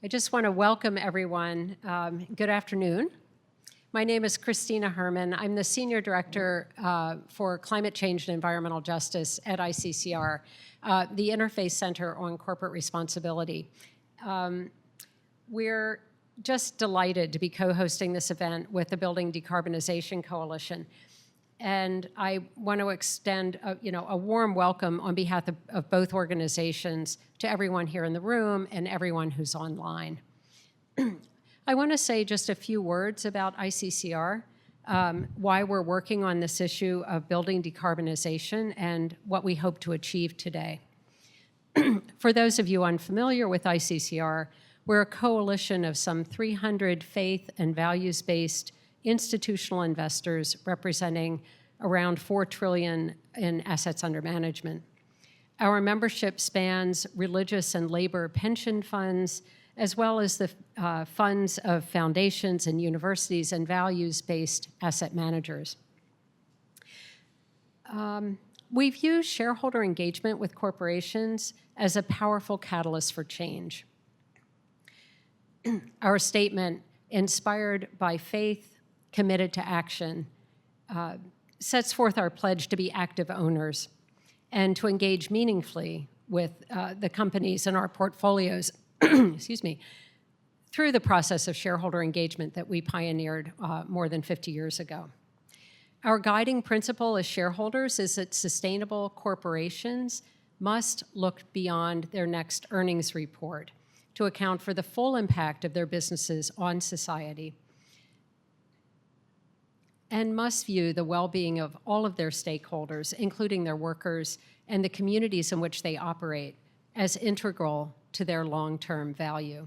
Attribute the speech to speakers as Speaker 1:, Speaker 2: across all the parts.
Speaker 1: I just want to welcome everyone. Good afternoon. My name is Christina Herman. I'm the Senior Director for Climate Change and Environmental Justice at ICCR, the Interfaith Center on Corporate Responsibility. We're just delighted to be co-hosting this event with the Building Decarbonization Coalition. And I want to extend a warm welcome on behalf of both organizations to everyone here in the room and everyone who's online. I want to say just a few words about ICCR, why we're working on this issue of building decarbonization and what we hope to achieve today. For those of you unfamiliar with ICCR, we're a coalition of some 300 faith and values-based institutional investors representing around $4 trillion in assets under management. Our membership spans religious and labor pension funds, as well as the funds of foundations and universities and values-based asset managers. We view shareholder engagement with corporations as a powerful catalyst for change. Our statement, inspired by faith, committed to action, sets forth our pledge to be active owners and to engage meaningfully with the companies in our portfolios, excuse me, through the process of shareholder engagement that we pioneered more than 50 years ago. Our guiding principle as shareholders is that sustainable corporations must look beyond their next earnings report to account for the full impact of their businesses on society, and must view the well-being of all of their stakeholders, including their workers and the communities in which they operate, as integral to their long-term value.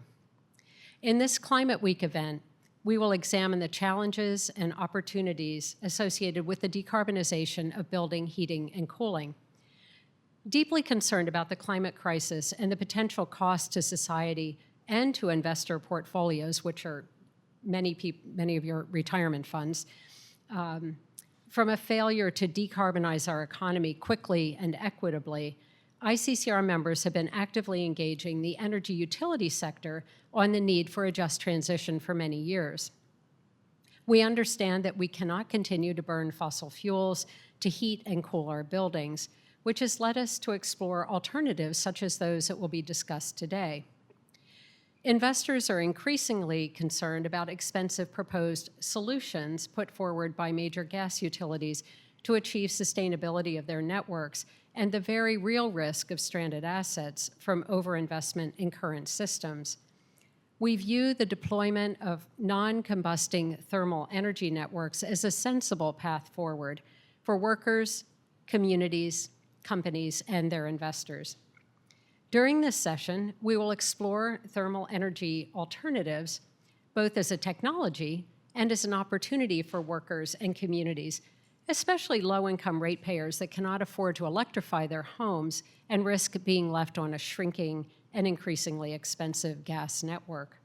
Speaker 1: In this Climate Week event, we will examine the challenges and opportunities associated with the decarbonization of building, heating, and cooling. Deeply concerned about the climate crisis and the potential cost to society and to investor portfolios, which are many of your retirement funds, from a failure to decarbonize our economy quickly and equitably, ICCR members have been actively engaging the energy utility sector on the need for a just transition for many years. We understand that we cannot continue to burn fossil fuels to heat and cool our buildings, which has led us to explore alternatives such as those that will be discussed today. Investors are increasingly concerned about expensive proposed solutions put forward by major gas utilities to achieve sustainability of their networks and the very real risk of stranded assets from overinvestment in current systems. We view the deployment of non-combusting thermal energy networks as a sensible path forward for workers, communities, companies, and their investors. During this session, we will explore thermal energy alternatives, both as a technology and as an opportunity for workers and communities, especially low-income ratepayers that cannot afford to electrify their homes and risk being left on a shrinking and increasingly expensive gas network.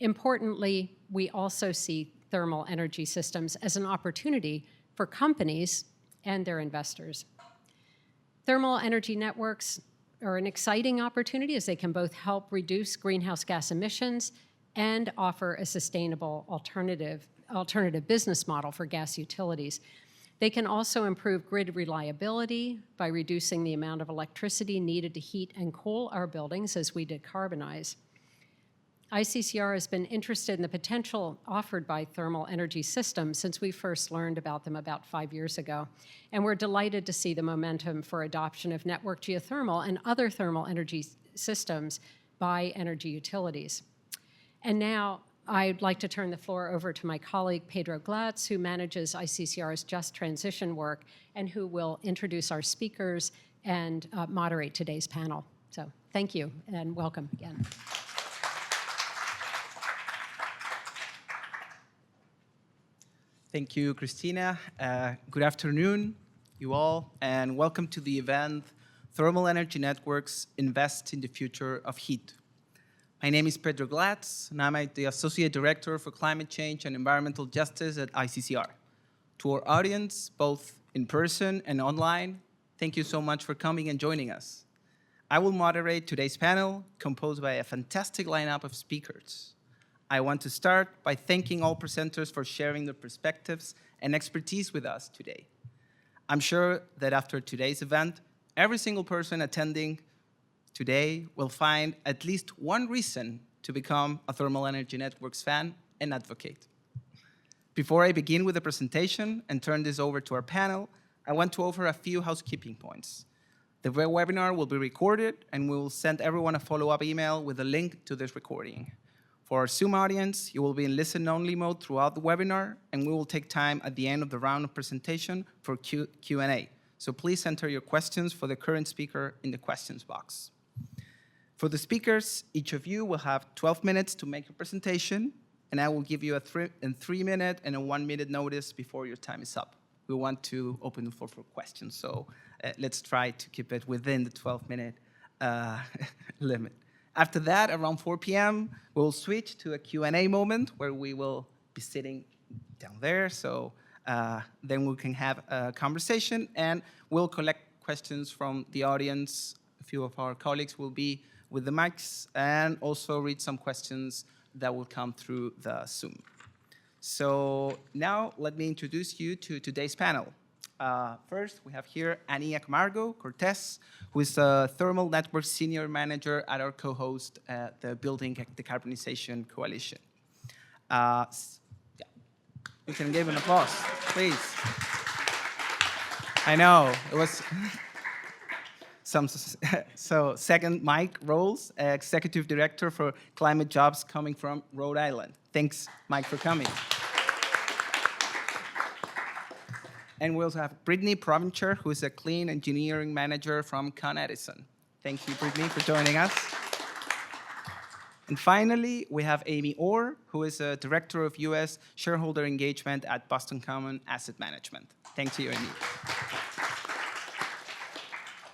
Speaker 1: Importantly, we also see thermal energy systems as an opportunity for companies and their investors. Thermal energy networks are an exciting opportunity as they can both help reduce greenhouse gas emissions and offer a sustainable alternative business model for gas utilities. They can also improve grid reliability by reducing the amount of electricity needed to heat and cool our buildings as we decarbonize. ICCR has been interested in the potential offered by thermal energy systems since we first learned about them about 5 years ago. And we're delighted to see the momentum for adoption of network geothermal and other thermal energy systems by energy utilities. And now I'd like to turn the floor over to my colleague, Pedro Glatz, who manages ICCR's Just Transition work and who will introduce our speakers and moderate today's panel. So thank you and welcome again.
Speaker 2: Thank you, Christina. Good afternoon, you all, and welcome to the event, Thermal Energy Networks Invest in the Future of Heat. My name is Pedro Glatz, and I'm the Associate Director for Climate Change and Environmental Justice at ICCR. To our audience, both in person and online, thank you so much for coming and joining us. I will moderate today's panel, composed by a fantastic lineup of speakers. I want to start by thanking all presenters for sharing their perspectives and expertise with us today. I'm sure that after today's event, every single person attending today will find at least one reason to become a Thermal Energy Networks fan and advocate. Before I begin with the presentation and turn this over to our panel, I want to offer a few housekeeping points. The webinar will be recorded, and we will send everyone a follow-up email with a link to this recording. For our Zoom audience, you will be in listen-only mode throughout the webinar, and we will take time at the end of the round of presentation for Q&A. So please enter your questions for the current speaker in the questions box. For the speakers, each of you will have 12 minutes to make a presentation, and I will give you a 3-minute and a 1-minute notice before your time is up. We want to open the floor for questions, so let's try to keep it within the 12-minute limit. After that, around 4 p.m., we'll switch to a Q&A moment where we will be sitting down there, so then we can have a conversation, and we'll collect questions from the audience. A few of our colleagues will be with the mics and also read some questions that will come through the Zoom. So now let me introduce you to today's panel. First, we have here Ania Camargo Cortez, who is a Thermal Network Senior Manager at our co-host, the Building Decarbonization Coalition. Yeah. You can give an applause, please. I know, it was so second, Mike Rolls, Executive Director for Climate Jobs coming from Rhode Island. Thanks, Mike, for coming. And we also have Brittany Provencher, who is a Clean Engineering Manager from Con Edison. Thank you, Brittany, for joining us. And finally, we have Amy Orr, who is a Director of U.S. Shareholder Engagement at Boston Common Asset Management. Thank you, Amy.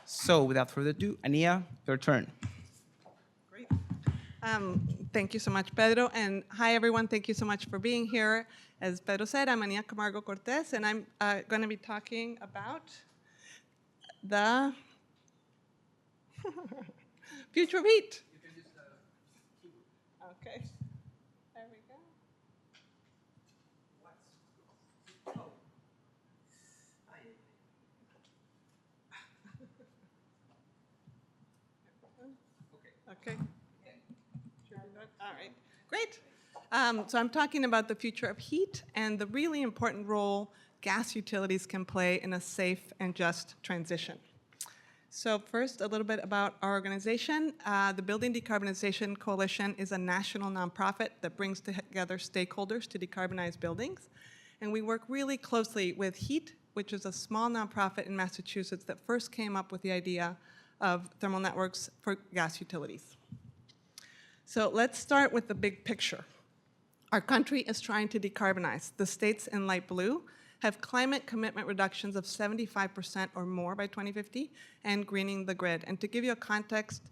Speaker 2: So without further ado, Ania, your turn.
Speaker 3: Great. Thank you so much, Pedro. And hi, everyone. Thank you so much for being here. As Pedro said, I'm Ania Camargo Cortez, and I'm going to be talking about the future of heat. Okay. There we go. Okay. All right. Great. So I'm talking about the future of heat and the really important role gas utilities can play in a safe and just transition. So first, a little bit about our organization. The Building Decarbonization Coalition is a national nonprofit that brings together stakeholders to decarbonize buildings. And we work really closely with HEAT, which is a small nonprofit in Massachusetts that first came up with the idea of thermal networks for gas utilities. So let's start with the big picture. Our country is trying to decarbonize. The states in light blue have climate commitment reductions of 75% or more by 2050 and greening the grid. And to give you a context,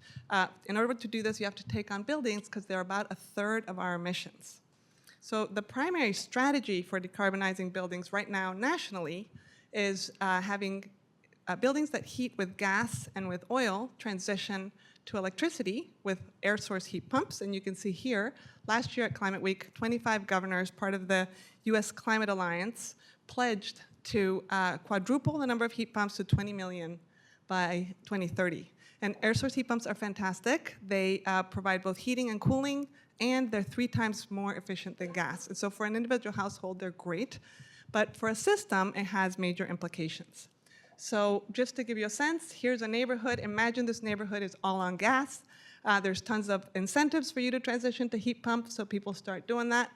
Speaker 3: in order to do this, you have to take on buildings because they're about 1/3 of our emissions. So the primary strategy for decarbonizing buildings right now nationally is having buildings that heat with gas and with oil transition to electricity with air source heat pumps. And you can see here, last year at Climate Week, 25 governors, part of the US Climate Alliance, pledged to quadruple the number of heat pumps to 20 million by 2030. And air source heat pumps are fantastic. They provide both heating and cooling, and they're 3 times more efficient than gas. And so for an individual household, they're great. But for a system, it has major implications. So just to give you a sense, here's a neighborhood. Imagine this neighborhood is all on gas. There's tons of incentives for you to transition to heat pumps, so people start doing that.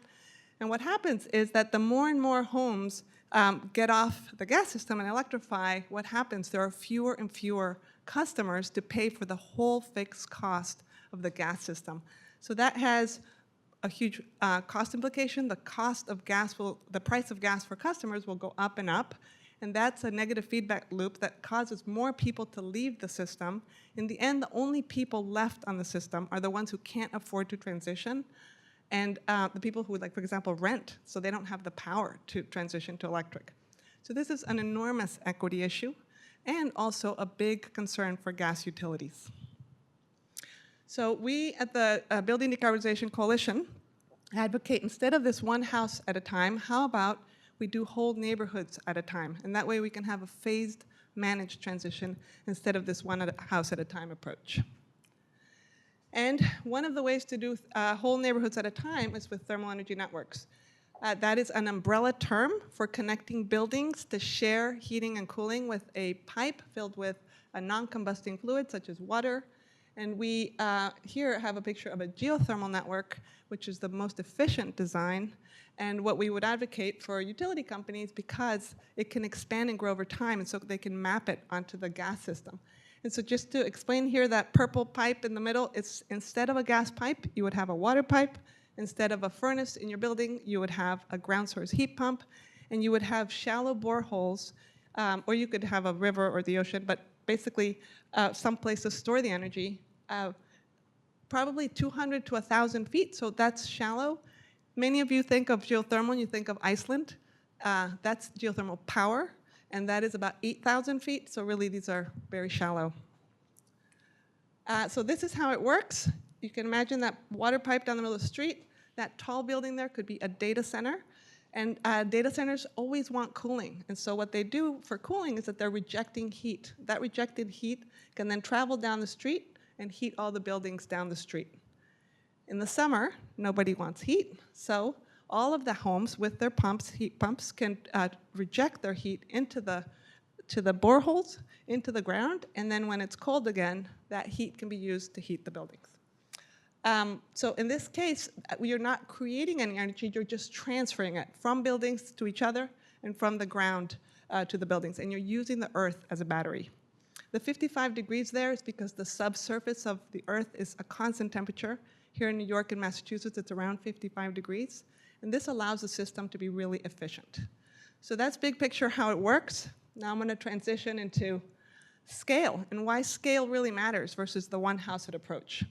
Speaker 3: And what happens is that the more and more homes get off the gas system and electrify, what happens? There are fewer and fewer customers to pay for the whole fixed cost of the gas system. So that has a huge cost implication. The cost of gas the price of gas for customers will go up and up. And that's a negative feedback loop that causes more people to leave the system. In the end, the only people left on the system are the ones who can't afford to transition and the people who, like, for example, rent, so they don't have the power to transition to electric. So this is an enormous equity issue and also a big concern for gas utilities. So we at the Building Decarbonization Coalition advocate, instead of this one house at a time, how about we do whole neighborhoods at a time? And that way we can have a phased, managed transition instead of this one house at a time approach. And one of the ways to do whole neighborhoods at a time is with thermal energy networks. That is an umbrella term for connecting buildings to share heating and cooling with a pipe filled with a non-combusting fluid, such as water. And we here have a picture of a geothermal network, which is the most efficient design, and what we would advocate for utility companies because it can expand and grow over time, and so they can map it onto the gas system. And so just to explain here, that purple pipe in the middle, it's instead of a gas pipe, you would have a water pipe. Instead of a furnace in your building, you would have a ground source heat pump, and you would have shallow boreholes, or you could have a river or the ocean, but basically some place to store the energy, probably 200 to 1,000 feet, so that's shallow. Many of you think of geothermal, you think of Iceland. That's geothermal power, and that is about 8,000 feet, so really these are very shallow. So this is how it works. You can imagine that water pipe down the middle of the street. That tall building there could be a data center. And data centers always want cooling. And so what they do for cooling is that they're rejecting heat. That rejected heat can then travel down the street and heat all the buildings down the street. In the summer, nobody wants heat. So all of the homes with their pumps, heat pumps, can reject their heat into the boreholes, into the ground. And then when it's cold again, that heat can be used to heat the buildings. So in this case, you're not creating any energy, you're just transferring it from buildings to each other and from the ground to the buildings, and you're using the earth as a battery. The 55 degrees there is because the subsurface of the earth is a constant temperature. Here in New York and Massachusetts, it's around 55 degrees, and this allows the system to be really efficient. So that's big picture how it works. Now I'm going to transition into scale, and why scale really matters versus the one-house approach.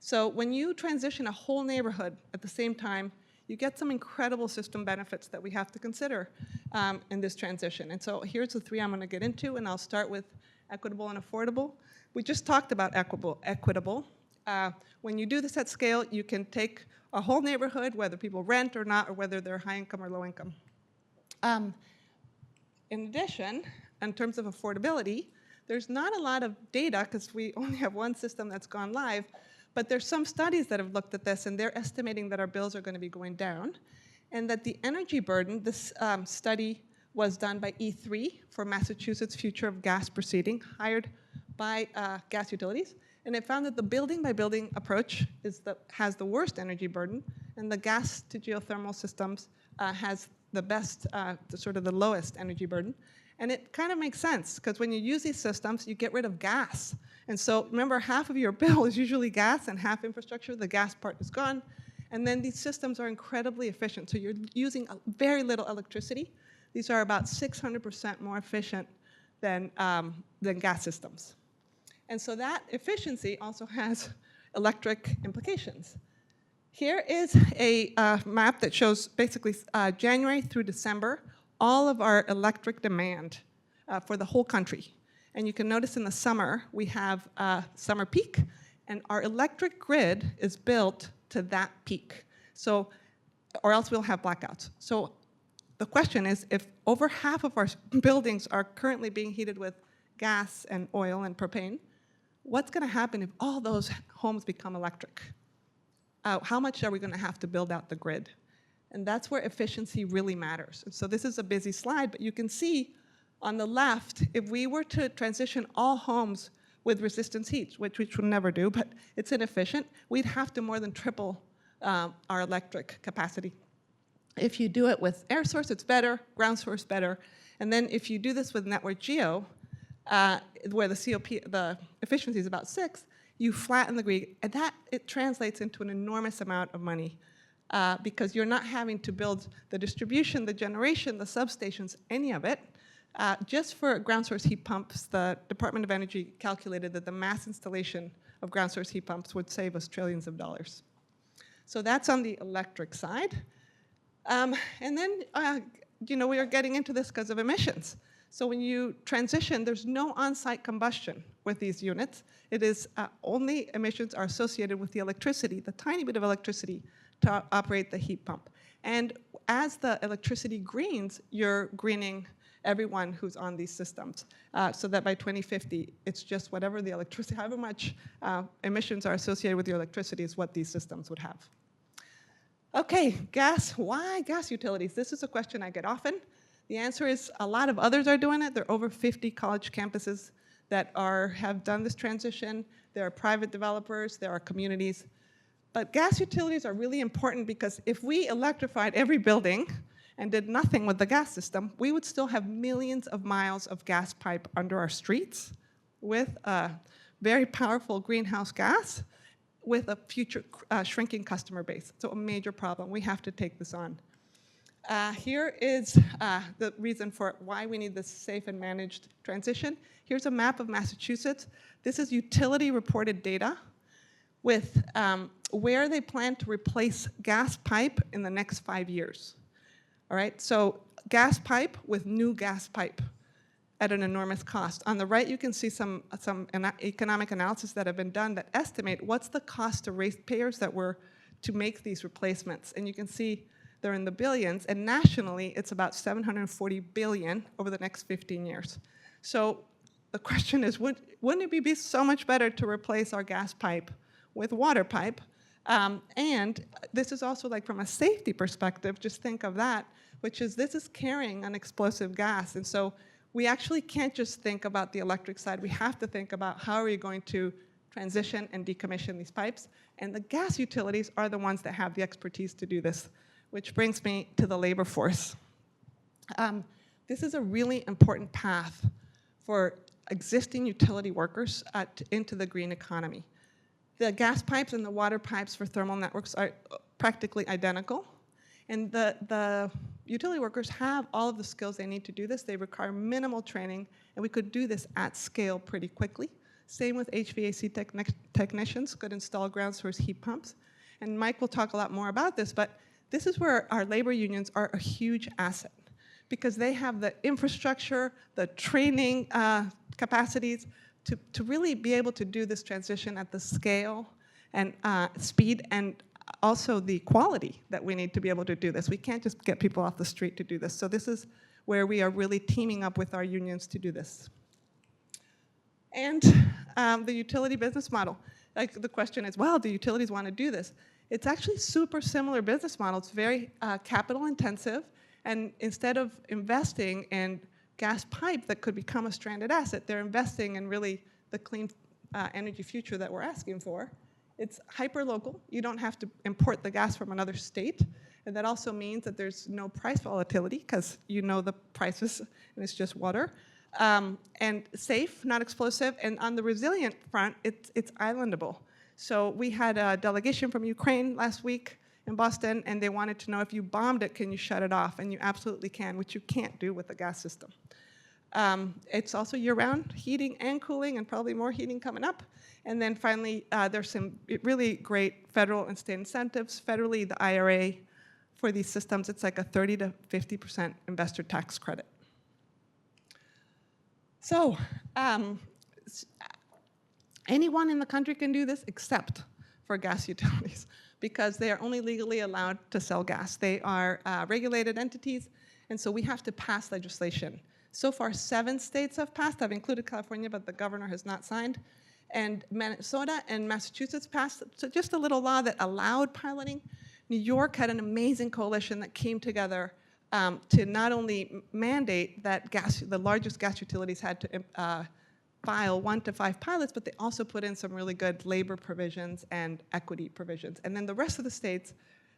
Speaker 3: So when you transition a whole neighborhood at the same time, you get some incredible system benefits that we have to consider in this transition. And so here's the three I'm going to get into, and I'll start with equitable and affordable. We just talked about equitable. When you do this at scale, you can take a whole neighborhood, whether people rent or not, or whether they're high income or low income. In addition, in terms of affordability, there's not a lot of data because we only have one system that's gone live, but there's some studies that have looked at this, and they're estimating that our bills are going to be going down, and that the energy burden, this study was done by E3 for Massachusetts Future of Gas Proceeding, hired by gas utilities, and it found that the building-by-building approach has the worst energy burden, and the gas to geothermal systems has the best, sort of the lowest energy burden. And it kind of makes sense, because when you use these systems, you get rid of gas. And so remember, half of your bill is usually gas and half infrastructure. The gas part is gone. And then these systems are incredibly efficient. So you're using very little electricity. These are about 600% more efficient than gas systems. And so that efficiency also has electric implications. Here is a map that shows basically January through December, all of our electric demand for the whole country. And you can notice in the summer, we have summer peak, and our electric grid is built to that peak. So, or else we'll have blackouts. So the question is, if over half of our buildings are currently being heated with gas and oil and propane, what's going to happen if all those homes become electric? How much are we going to have to build out the grid? And that's where efficiency really matters. And so this is a busy slide, but you can see on the left, if we were to transition all homes with resistance heat, which we should never do, but it's inefficient, we'd have to more than triple our electric capacity. If you do it with air source, it's better, ground source better. And then if you do this with network geo, where the efficiency is about 6, you flatten the grid, and that it translates into an enormous amount of money because you're not having to build the distribution, the generation, the substations, any of it. Just for ground source heat pumps, the Department of Energy calculated that the mass installation of ground source heat pumps would save us trillions of dollars. So that's on the electric side. And then, we are getting into this because of emissions. So when you transition, there's no on-site combustion with these units. It is only emissions are associated with the electricity, the tiny bit of electricity to operate the heat pump. And as the electricity greens, you're greening everyone who's on these systems, so that by 2050, it's just whatever the electricity, however much emissions are associated with your electricity is what these systems would have. Okay, gas, why gas utilities? This is a question I get often. The answer is a lot of others are doing it. There are over 50 college campuses that have done this transition. There are private developers, there are communities. But gas utilities are really important because if we electrified every building and did nothing with the gas system, we would still have millions of miles of gas pipe under our streets with a very powerful greenhouse gas with a future shrinking customer base. So a major problem. We have to take this on. Here is the reason for why we need this safe and managed transition. Here's a map of Massachusetts. This is utility reported data with where they plan to replace gas pipe in the next 5 years. All right, so gas pipe with new gas pipe at an enormous cost. On the right, you can see some economic analysis that have been done that estimate what's the cost to ratepayers that were to make these replacements. And you can see they're in the billions, and nationally, it's about $740 billion over the next 15 years. So the question is, wouldn't it be so much better to replace our gas pipe with water pipe? And this is also like from a safety perspective, just think of that, which is this is carrying an explosive gas. And so we actually can't just think about the electric side. We have to think about how are we going to transition and decommission these pipes. And the gas utilities are the ones that have the expertise to do this, which brings me to the labor force. This is a really important path for existing utility workers into the green economy. The gas pipes and the water pipes for thermal networks are practically identical. And the utility workers have all of the skills they need to do this. They require minimal training, and we could do this at scale pretty quickly. Same with HVAC technicians, could install ground source heat pumps. And Mike will talk a lot more about this, but this is where our labor unions are a huge asset because they have the infrastructure, the training capacities to really be able to do this transition at the scale and speed and also the quality that we need to be able to do this. We can't just get people off the street to do this. So this is where we are really teaming up with our unions to do this. And the utility business model. Like the question is, well, do utilities want to do this? It's actually super similar business model. It's very capital intensive. And instead of investing in gas pipe that could become a stranded asset, they're investing in really the clean energy future that we're asking for. It's hyper-local. You don't have to import the gas from another state. And that also means that there's no price volatility because you know the prices and it's just water. And safe, not explosive. And on the resilient front, it's islandable. So we had a delegation from Ukraine last week in Boston, and they wanted to know if you bombed it, can you shut it off? And you absolutely can, which you can't do with the gas system. It's also year-round heating and cooling, and probably more heating coming up. And then finally, there's some really great federal and state incentives. Federally, the IRA for these systems, it's like a 30 to 50% investor tax credit. So anyone in the country can do this except for gas utilities because they are only legally allowed to sell gas. They are regulated entities, and so we have to pass legislation. So far, 7 states have passed. I've included California, but the governor has not signed. And Minnesota and Massachusetts passed just a little law that allowed piloting. New York had an amazing coalition that came together to not only mandate that the largest gas utilities had to file 1 to 5 pilots, but they also put in some really good labor provisions and equity provisions. And then the rest of the states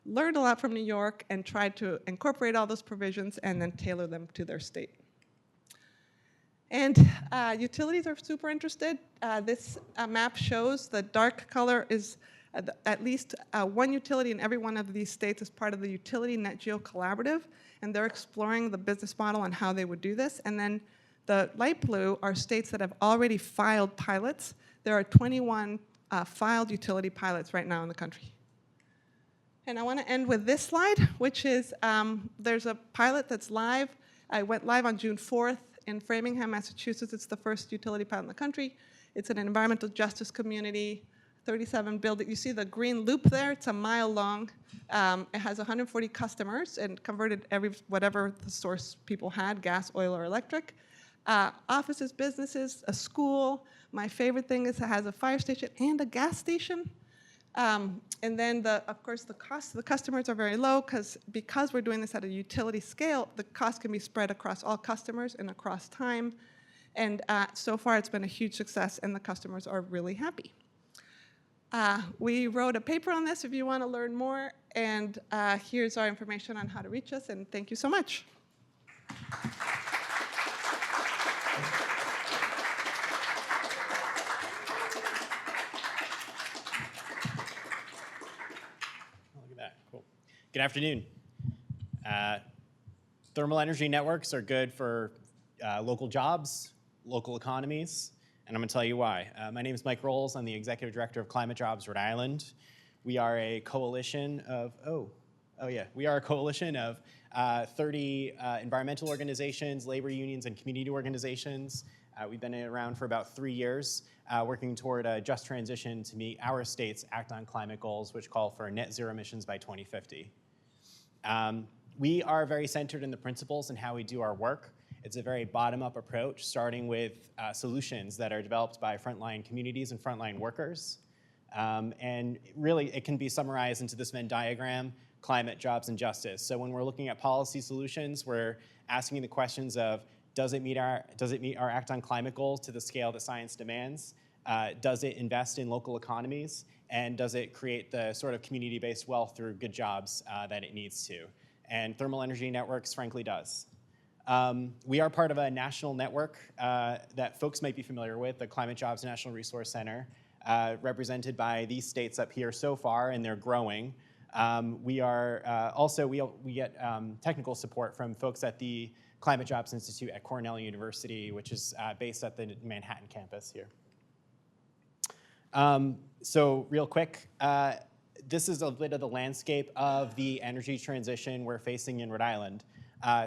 Speaker 3: learned a lot from New York and tried to incorporate all those provisions and then tailor them to their state. And utilities are super interested. This map shows the dark color is at least 1 utility in every one of these states is part of the Utility Net Geo Collaborative, and they're exploring the business model and how they would do this. And then the light blue are states that have already filed pilots. There are 21 filed utility pilots right now in the country. And I want to end with this slide, which is there's a pilot that's live. I went live on June 4th in Framingham, Massachusetts. It's the first utility pilot in the country. It's an environmental justice community, 37 buildings. You see the green loop there? It's a mile long. It has 140 customers and converted whatever the source people had, gas, oil, or electric. Offices, businesses, a school. My favorite thing is it has a fire station and a gas station. And then, of course, the costs of the customers are very low because we're doing this at a utility scale, the cost can be spread across all customers and across time. And so far, it's been a huge success, and the customers are really happy. We wrote a paper on this if you want to learn more, and here's our information on how to reach us, and thank you so much.
Speaker 4: Good afternoon. Thermal energy networks are good for local jobs, local economies, and I'm going to tell you why. My name is Mike Rolls. I'm the Executive Director of Climate Jobs Rhode Island. We are a coalition of, we are a coalition of 30 environmental organizations, labor unions, and community organizations. We've been around for about 3 years, working toward a just transition to meet our state's Act on Climate goals, which call for net zero emissions by 2050. We are very centered in the principles and how we do our work. It's a very bottom-up approach, starting with solutions that are developed by frontline communities and frontline workers. And really, it can be summarized into this Venn diagram: climate, jobs, and justice. So when we're looking at policy solutions, we're asking the questions of, does it meet our Act on Climate goals to the scale that science demands? Does it invest in local economies? And does it create the sort of community-based wealth through good jobs that it needs to? And Thermal Energy Networks, frankly, does. We are part of a national network that folks might be familiar with, the Climate Jobs National Resource Center, represented by these states up here so far, and they're growing. We are we get technical support from folks at the Climate Jobs Institute at Cornell University, which is based at the Manhattan campus here. So real quick, this is a bit of the landscape of the energy transition we're facing in Rhode Island.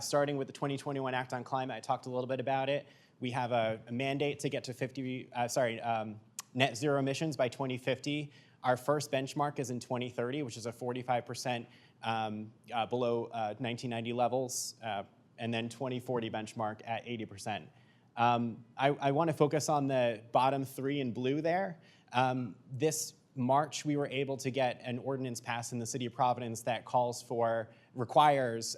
Speaker 4: Starting with the 2021 Act on Climate, I talked a little bit about it. We have a mandate to get to net zero emissions by 2050. Our first benchmark is in 2030, which is a 45% below 1990 levels, and then 2040 benchmark at 80%. I want to focus on the bottom three in blue there. This March, we were able to get an ordinance passed in the city of Providence that requires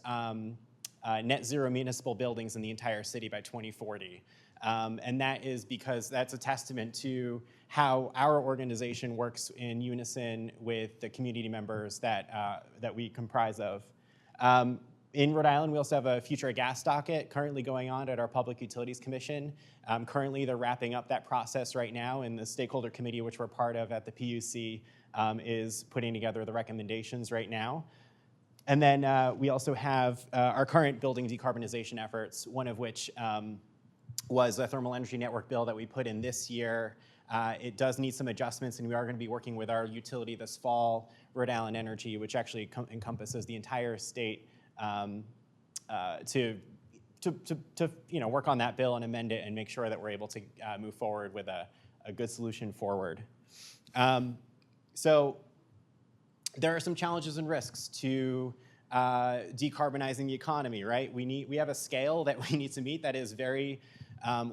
Speaker 4: net zero municipal buildings in the entire city by 2040. And that is because that's a testament to how our organization works in unison with the community members that we comprise of. In Rhode Island, we also have a future gas docket currently going on at our Public Utilities Commission. Currently, they're wrapping up that process right now, and the stakeholder committee, which we're part of at the PUC, is putting together the recommendations right now. And then we also have our current building decarbonization efforts, one of which was a thermal energy network bill that we put in this year. It does need some adjustments, and we are going to be working with our utility this fall, Rhode Island Energy, which actually encompasses the entire state, to work on that bill and amend it and make sure that we're able to move forward with a good solution forward. So there are some challenges and risks to decarbonizing the economy, right? We have a scale that we need to meet that is very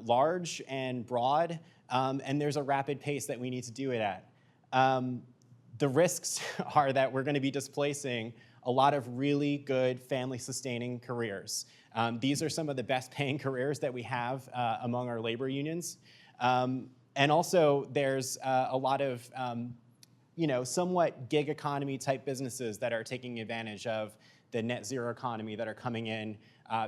Speaker 4: large and broad, and there's a rapid pace that we need to do it at. The risks are that we're going to be displacing a lot of really good family-sustaining careers. These are some of the best-paying careers that we have among our labor unions. And also, there's a lot of somewhat gig economy type businesses that are taking advantage of the net zero economy, that are coming in,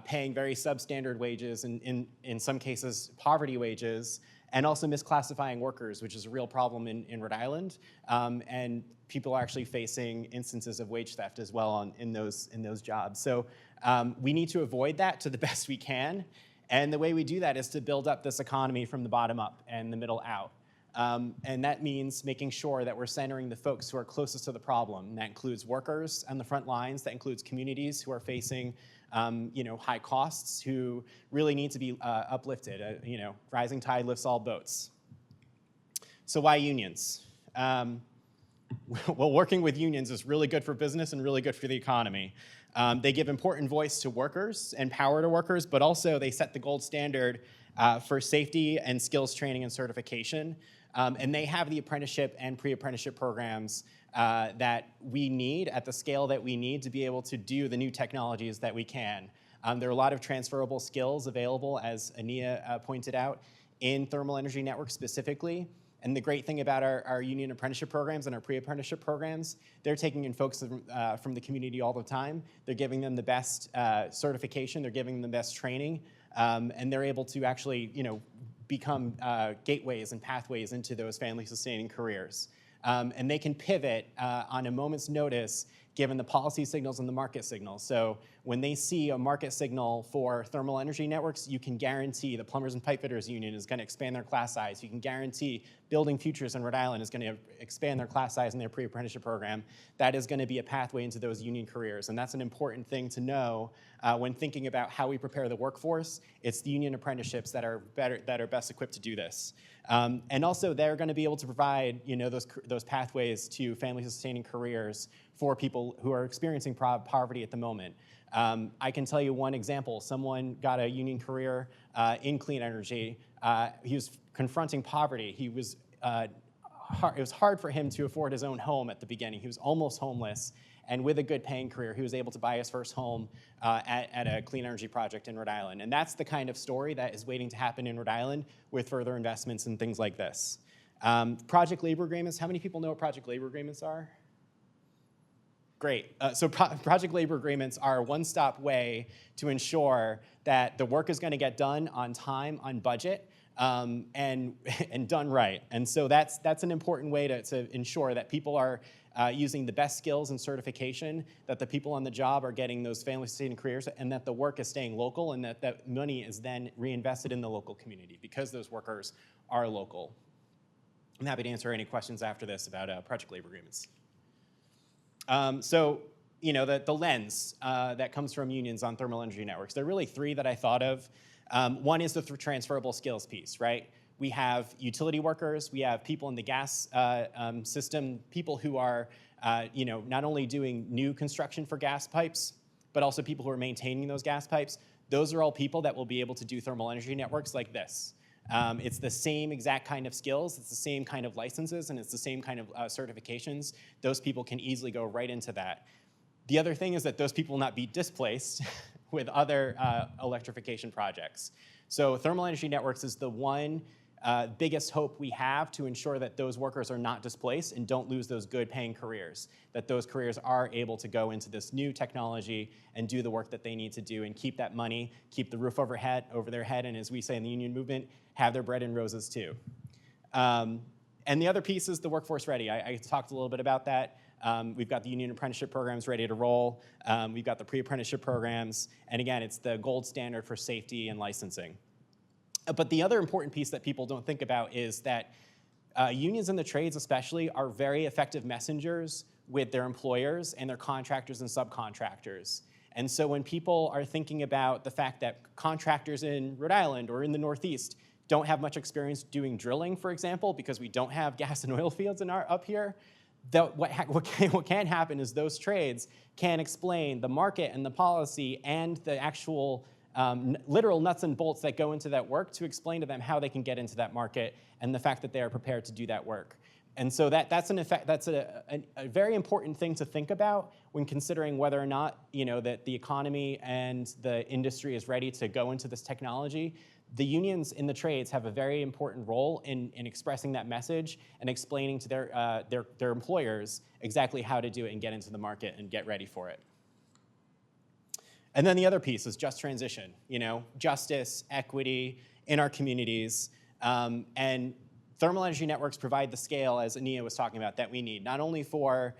Speaker 4: paying very substandard wages, and in some cases poverty wages, and also misclassifying workers, which is a real problem in Rhode Island. And people are actually facing instances of wage theft as well in those jobs. So we need to avoid that to the best we can. And the way we do that is to build up this economy from the bottom up and the middle out. And that means making sure that we're centering the folks who are closest to the problem. And that includes workers on the front lines. That includes communities who are facing high costs, who really need to be uplifted. Rising tide lifts all boats. So why unions? Well, working with unions is really good for business and really good for the economy. They give important voice to workers and power to workers, but also they set the gold standard for safety and skills training and certification. And they have the apprenticeship and pre-apprenticeship programs that we need at the scale that we need to be able to do the new technologies that we can. There are a lot of transferable skills available, as Ania pointed out, in thermal energy networks specifically. And the great thing about our union apprenticeship programs and our pre-apprenticeship programs, they're taking in folks from the community all the time. They're giving them the best certification, they're giving them the best training, and they're able to actually become gateways and pathways into those family-sustaining careers. And they can pivot on a moment's notice given the policy signals and the market signals. So when they see a market signal for thermal energy networks, you can guarantee the Plumbers and Pipefitters Union is going to expand their class size. You can guarantee Building Futures in Rhode Island is going to expand their class size in their pre-apprenticeship program. That is going to be a pathway into those union careers. And that's an important thing to know when thinking about how we prepare the workforce. It's the union apprenticeships that are best equipped to do this. And also, they're going to be able to provide those pathways to family-sustaining careers for people who are experiencing poverty at the moment. I can tell you one example. Someone got a union career in clean energy. He was confronting poverty. It was hard for him to afford his own home at the beginning. He was almost homeless. And with a good paying career, he was able to buy his first home at a clean energy project in Rhode Island. And that's the kind of story that is waiting to happen in Rhode Island with further investments and things like this. Project labor agreements. How many people know what project labor agreements are? Great. So project labor agreements are a one-stop way to ensure that the work is going to get done on time, on budget, and done right. And so that's an important way to ensure that people are using the best skills and certification, that the people on the job are getting those family-sustaining careers, and that the work is staying local, and that money is then reinvested in the local community because those workers are local. I'm happy to answer any questions after this about project labor agreements. So, the lens that comes from unions on thermal energy networks, there are really three that I thought of. One is the transferable skills piece, right? We have utility workers, we have people in the gas system, people who are, not only doing new construction for gas pipes, but also people who are maintaining those gas pipes. Those are all people that will be able to do thermal energy networks like this. It's the same exact kind of skills, it's the same kind of licenses, and it's the same kind of certifications. Those people can easily go right into that. The other thing is that those people will not be displaced with other electrification projects. So thermal energy networks is the one biggest hope we have to ensure that those workers are not displaced and don't lose those good paying careers, that those careers are able to go into this new technology and do the work that they need to do and keep that money, keep the roof over their head, and as we say in the union movement, have their bread and roses too. And the other piece is the workforce ready. I talked a little bit about that. We've got the union apprenticeship programs ready to roll. We've got the pre-apprenticeship programs. And again, it's the gold standard for safety and licensing. But the other important piece that people don't think about is that unions in the trades especially are very effective messengers with their employers and their contractors and subcontractors. And so when people are thinking about the fact that contractors in Rhode Island or in the Northeast don't have much experience doing drilling, for example, because we don't have gas and oil fields up here, what can happen is those trades can explain the market and the policy and the actual literal nuts and bolts that go into that work to explain to them how they can get into that market and the fact that they are prepared to do that work. And so that's a very important thing to think about when considering whether or not that the economy and the industry is ready to go into this technology. The unions in the trades have a very important role in expressing that message and explaining to their employers exactly how to do it and get into the market and get ready for it. And then the other piece is just transition, justice, equity in our communities. And thermal energy networks provide the scale, as Ania was talking about, that we need, not only for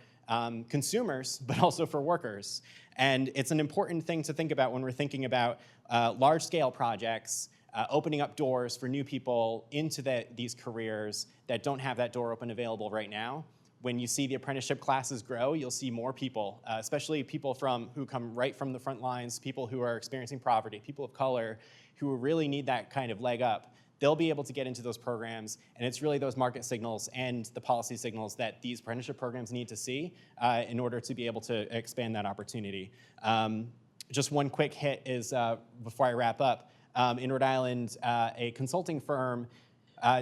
Speaker 4: consumers, but also for workers. And it's an important thing to think about when we're thinking about large-scale projects opening up doors for new people into these careers that don't have that door open available right now. When you see the apprenticeship classes grow, you'll see more people, especially people who come right from the front lines, people who are experiencing poverty, people of color, who really need that kind of leg up. They'll be able to get into those programs, and it's really those market signals and the policy signals that these apprenticeship programs need to see in order to be able to expand that opportunity. Just one quick hit is, before I wrap up, in Rhode Island, a consulting firm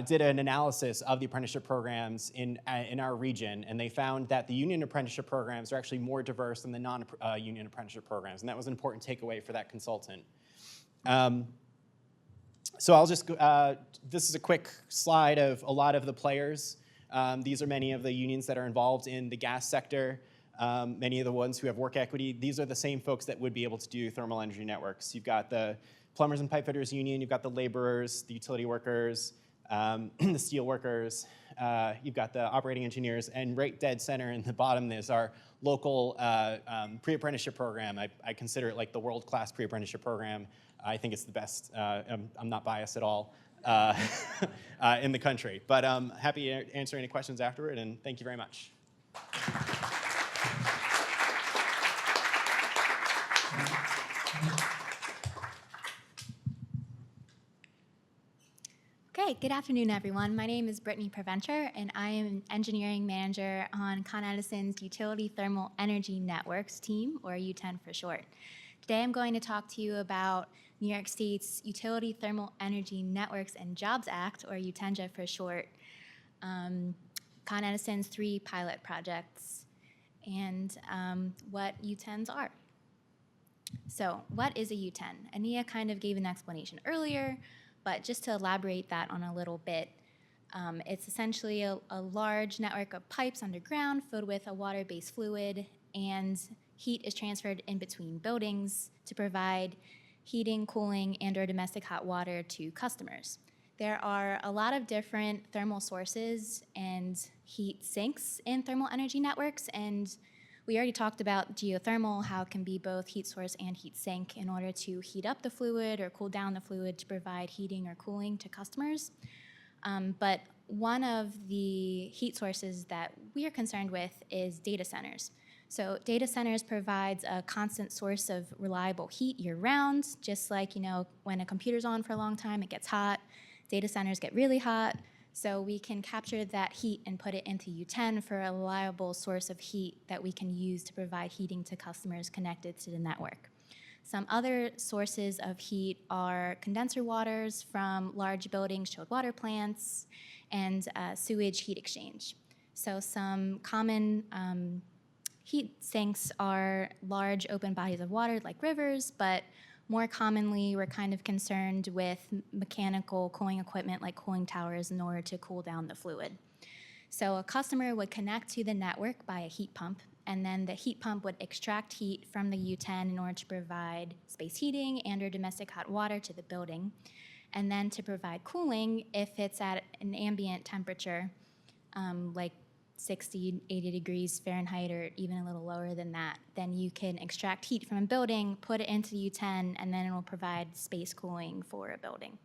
Speaker 4: did an analysis of the apprenticeship programs in our region, and they found that the union apprenticeship programs are actually more diverse than the non-union apprenticeship programs, and that was an important takeaway for that consultant. So I'll just, this is a quick slide of a lot of the players. These are many of the unions that are involved in the gas sector, many of the ones who have work equity. These are the same folks that would be able to do thermal energy networks. You've got the Plumbers and Pipe Fitters Union, you've got the laborers, the utility workers, the steel workers, you've got the operating engineers, and right dead center in the bottom is our local pre-apprenticeship program. I consider it like the world-class pre-apprenticeship program. I think it's the best. I'm not biased at all in the country. But I'm happy to answer any questions afterward, and thank you very much.
Speaker 5: Okay, good afternoon, everyone. My name is Brittany Preventure, and I am an engineering manager on Con Edison's Utility Thermal Energy Networks team, or UTEN for short. Today, I'm going to talk to you about New York State's Utility Thermal Energy Networks and Jobs Act, or UTENJA for short, Con Edison's 3 pilot projects, and what UTENs are. So, what is a UTEN? Ania kind of gave an explanation earlier, but just to elaborate that on a little bit, it's essentially a large network of pipes underground filled with a water-based fluid, and heat is transferred in between buildings to provide heating, cooling, and/or domestic hot water to customers. There are a lot of different thermal sources and heat sinks in thermal energy networks, and we already talked about geothermal, how it can be both heat source and heat sink in order to heat up the fluid or cool down the fluid to provide heating or cooling to customers. But one of the heat sources that we are concerned with is data centers. So data centers provides a constant source of reliable heat year-round, just like, when a computer's on for a long time, it gets hot. Data centers get really hot. So we can capture that heat and put it into UTEN for a reliable source of heat that we can use to provide heating to customers connected to the network. Some other sources of heat are condenser waters from large buildings, chilled water plants, and sewage heat exchange. So some common heat sinks are large open bodies of water like rivers, but more commonly, we're kind of concerned with mechanical cooling equipment like cooling towers in order to cool down the fluid. So a customer would connect to the network by a heat pump, and then the heat pump would extract heat from the UTEN in order to provide space heating and/or domestic hot water to the building. And then to provide cooling, if it's at an ambient temperature, like 60, 80 degrees Fahrenheit, or even a little lower than that, then you can extract heat from a building, put it into the UTEN, and then it will provide space cooling for a building.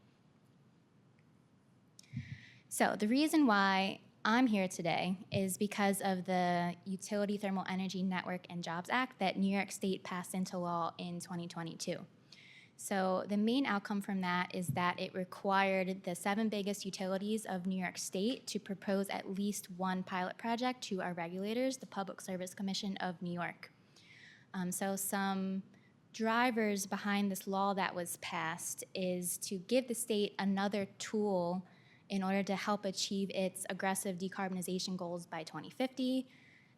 Speaker 5: So the reason why I'm here today is because of the Utility Thermal Energy Network and Jobs Act that New York State passed into law in 2022. So the main outcome from that is that it required the 7 biggest utilities of New York State to propose at least one pilot project to our regulators, the Public Service Commission of New York. So some drivers behind this law that was passed is to give the state another tool in order to help achieve its aggressive decarbonization goals by 2050.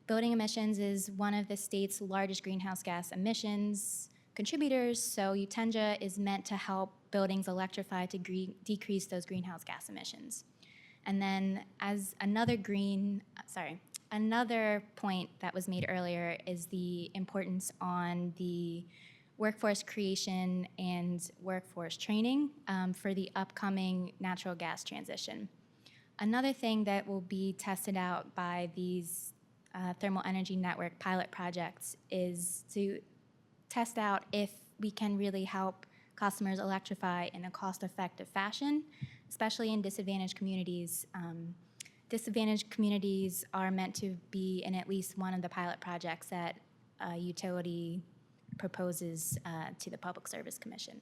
Speaker 5: Building emissions is one of the state's largest greenhouse gas emissions contributors, so UTENJA is meant to help buildings electrify to decrease those greenhouse gas emissions. And then as another point that was made earlier is the importance on the workforce creation and workforce training for the upcoming natural gas transition. Another thing that will be tested out by these thermal energy network pilot projects is to test out if we can really help customers electrify in a cost-effective fashion, especially in disadvantaged communities. Disadvantaged communities are meant to be in at least one of the pilot projects that a utility proposes to the Public Service Commission.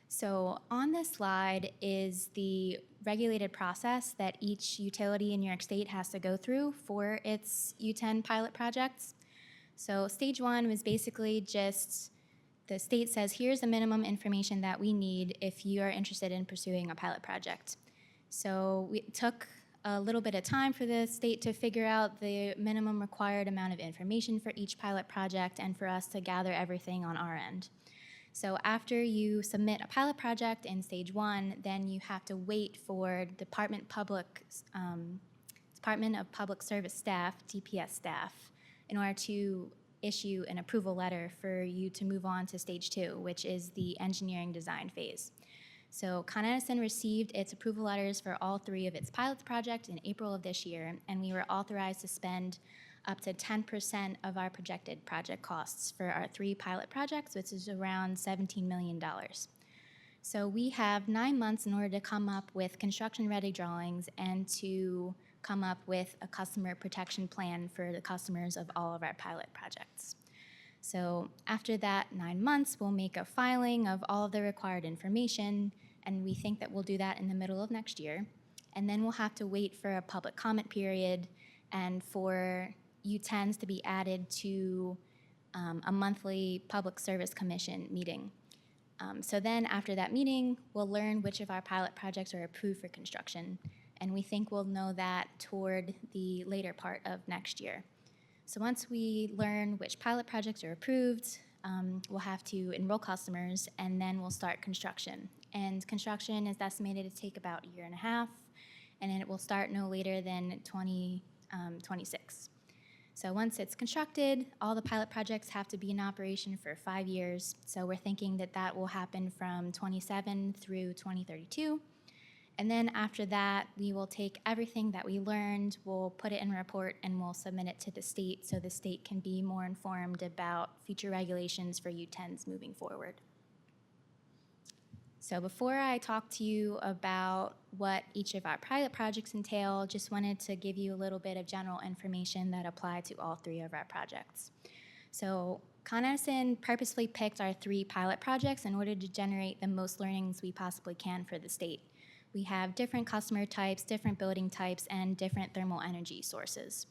Speaker 5: So on this slide is the regulated process that each utility in New York State has to go through for its U10 pilot projects. So stage one was basically just the state says, here's the minimum information that we need if you are interested in pursuing a pilot project. So it took a little bit of time for the state to figure out the minimum required amount of information for each pilot project and for us to gather everything on our end. So after you submit a pilot project in stage one, then you have to wait for Department of Public Service staff, DPS staff, in order to issue an approval letter for you to move on to stage two, which is the engineering design phase. So Con Edison received its approval letters for all three of its pilot projects in April of this year, and we were authorized to spend up to 10% of our projected project costs for our three pilot projects, which is around $17 million. So we have 9 months in order to come up with construction-ready drawings and to come up with a customer protection plan for the customers of all of our pilot projects. So after that 9 months, we'll make a filing of all of the required information, and we think that we'll do that in the middle of next year. And then we'll have to wait for a public comment period and for U10s to be added to a monthly Public Service Commission meeting. So then after that meeting, we'll learn which of our pilot projects are approved for construction, and we think we'll know that toward the later part of next year. So once we learn which pilot projects are approved, we'll have to enroll customers, and then we'll start construction. And construction is estimated to take about 1.5 years, and it will start no later than 2026. So once it's constructed, all the pilot projects have to be in operation for 5 years. So we're thinking that that will happen from 27 through 2032. And then after that, we will take everything that we learned, we'll put it in a report, and we'll submit it to the state so the state can be more informed about future regulations for U10s moving forward. So before I talk to you about what each of our pilot projects entail, just wanted to give you a little bit of general information that apply to all three of our projects. So Con Edison purposefully picked our three pilot projects in order to generate the most learnings we possibly can for the state. We have different customer types, different building types, and different thermal energy sources.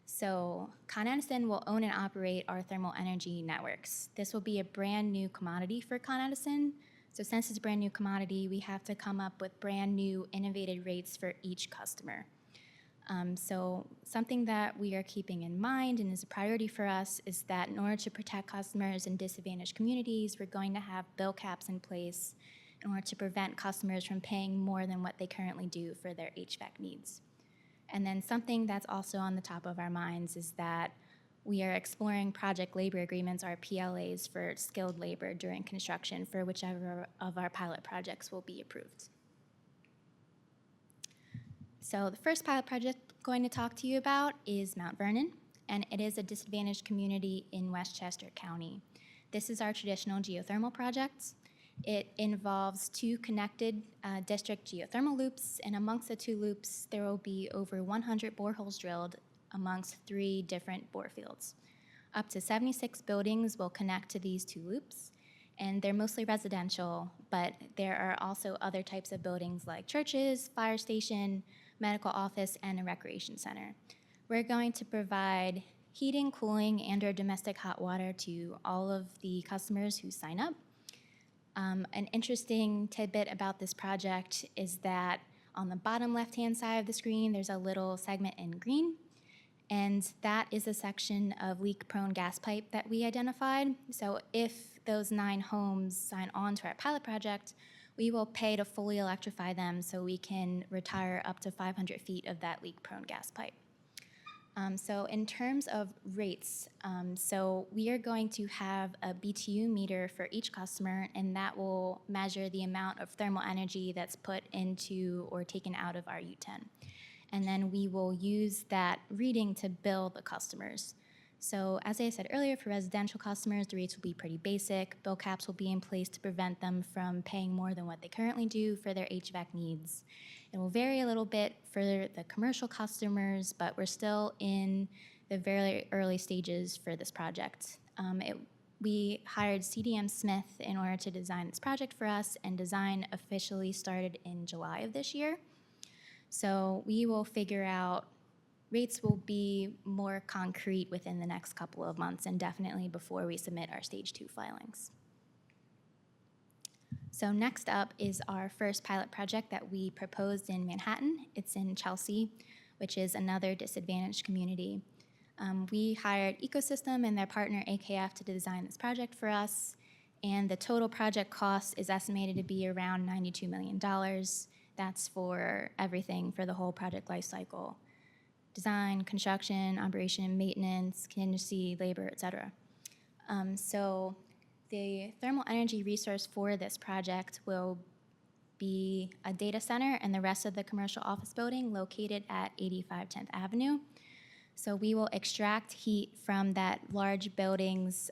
Speaker 5: So Con Edison will own and operate our thermal energy networks. This will be a brand new commodity for Con Edison. So since it's a brand new commodity, we have to come up with brand new innovative rates for each customer. So something that we are keeping in mind and is a priority for us is that in order to protect customers in disadvantaged communities, we're going to have bill caps in place in order to prevent customers from paying more than what they currently do for their HVAC needs. And then something that's also on the top of our minds is that we are exploring project labor agreements, or PLAs, for skilled labor during construction for whichever of our pilot projects will be approved. So the first pilot project I'm going to talk to you about is Mount Vernon, and it is a disadvantaged community in Westchester County. This is our traditional geothermal project. It involves two connected district geothermal loops, and amongst the two loops, there will be over 100 boreholes drilled amongst 3 different bore fields. Up to 76 buildings will connect to these two loops, and they're mostly residential, but there are also other types of buildings like churches, fire station, medical office, and a recreation center. We're going to provide heating, cooling, and/or domestic hot water to all of the customers who sign up. An interesting tidbit about this project is that on the bottom left-hand side of the screen, there's a little segment in green, and that is a section of leak-prone gas pipe that we identified. So if those 9 homes sign on to our pilot project, we will pay to fully electrify them so we can retire up to 500 feet of that leak-prone gas pipe. So in terms of rates, so we are going to have a BTU meter for each customer, and that will measure the amount of thermal energy that's put into or taken out of our U10. And then we will use that reading to bill the customers. So as I said earlier, for residential customers, the rates will be pretty basic. Bill caps will be in place to prevent them from paying more than what they currently do for their HVAC needs. It will vary a little bit for the commercial customers, but we're still in the very early stages for this project. We hired CDM Smith in order to design this project for us, and design officially started in July of this year. So we will figure out, rates will be more concrete within the next couple of months, and definitely before we submit our Stage 2 filings. So next up is our first pilot project that we proposed in Manhattan. It's in Chelsea, which is another disadvantaged community. We hired Ecosystem and their partner AKF to design this project for us, and the total project cost is estimated to be around $92 million. That's for everything, for the whole project life cycle: design, construction, operation, maintenance, contingency, labor, et cetera. So the thermal energy resource for this project will be a data center and the rest of the commercial office building located at 85 10th Avenue. So we will extract heat from that large building's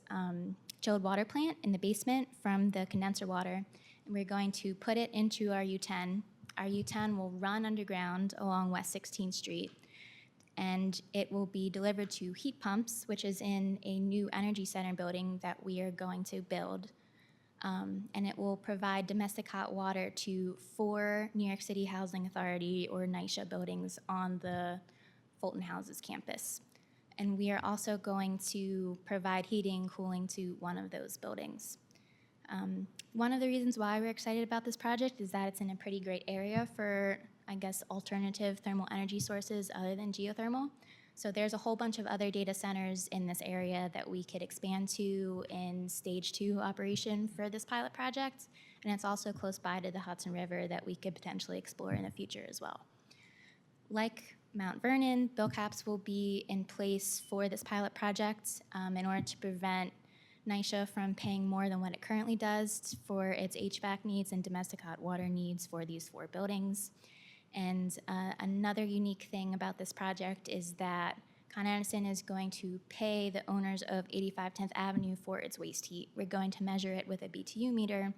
Speaker 5: chilled water plant in the basement from the condenser water, and we're going to put it into our U10. Our U10 will run underground along West 16th Street, and it will be delivered to heat pumps, which is in a new energy center building that we are going to build. And it will provide domestic hot water to 4 New York City Housing Authority or NYCHA buildings on the Fulton Houses campus. And we are also going to provide heating and cooling to one of those buildings. One of the reasons why we're excited about this project is that it's in a pretty great area for, I guess, alternative thermal energy sources other than geothermal. So there's a whole bunch of other data centers in this area that we could expand to in Stage 2 operation for this pilot project. And it's also close by to the Hudson River that we could potentially explore in the future as well. Like Mount Vernon, bill caps will be in place for this pilot project in order to prevent NYCHA from paying more than what it currently does for its HVAC needs and domestic hot water needs for these 4 buildings. And another unique thing about this project is that Con Edison is going to pay the owners of 85 10th Avenue for its waste heat. We're going to measure it with a BTU meter,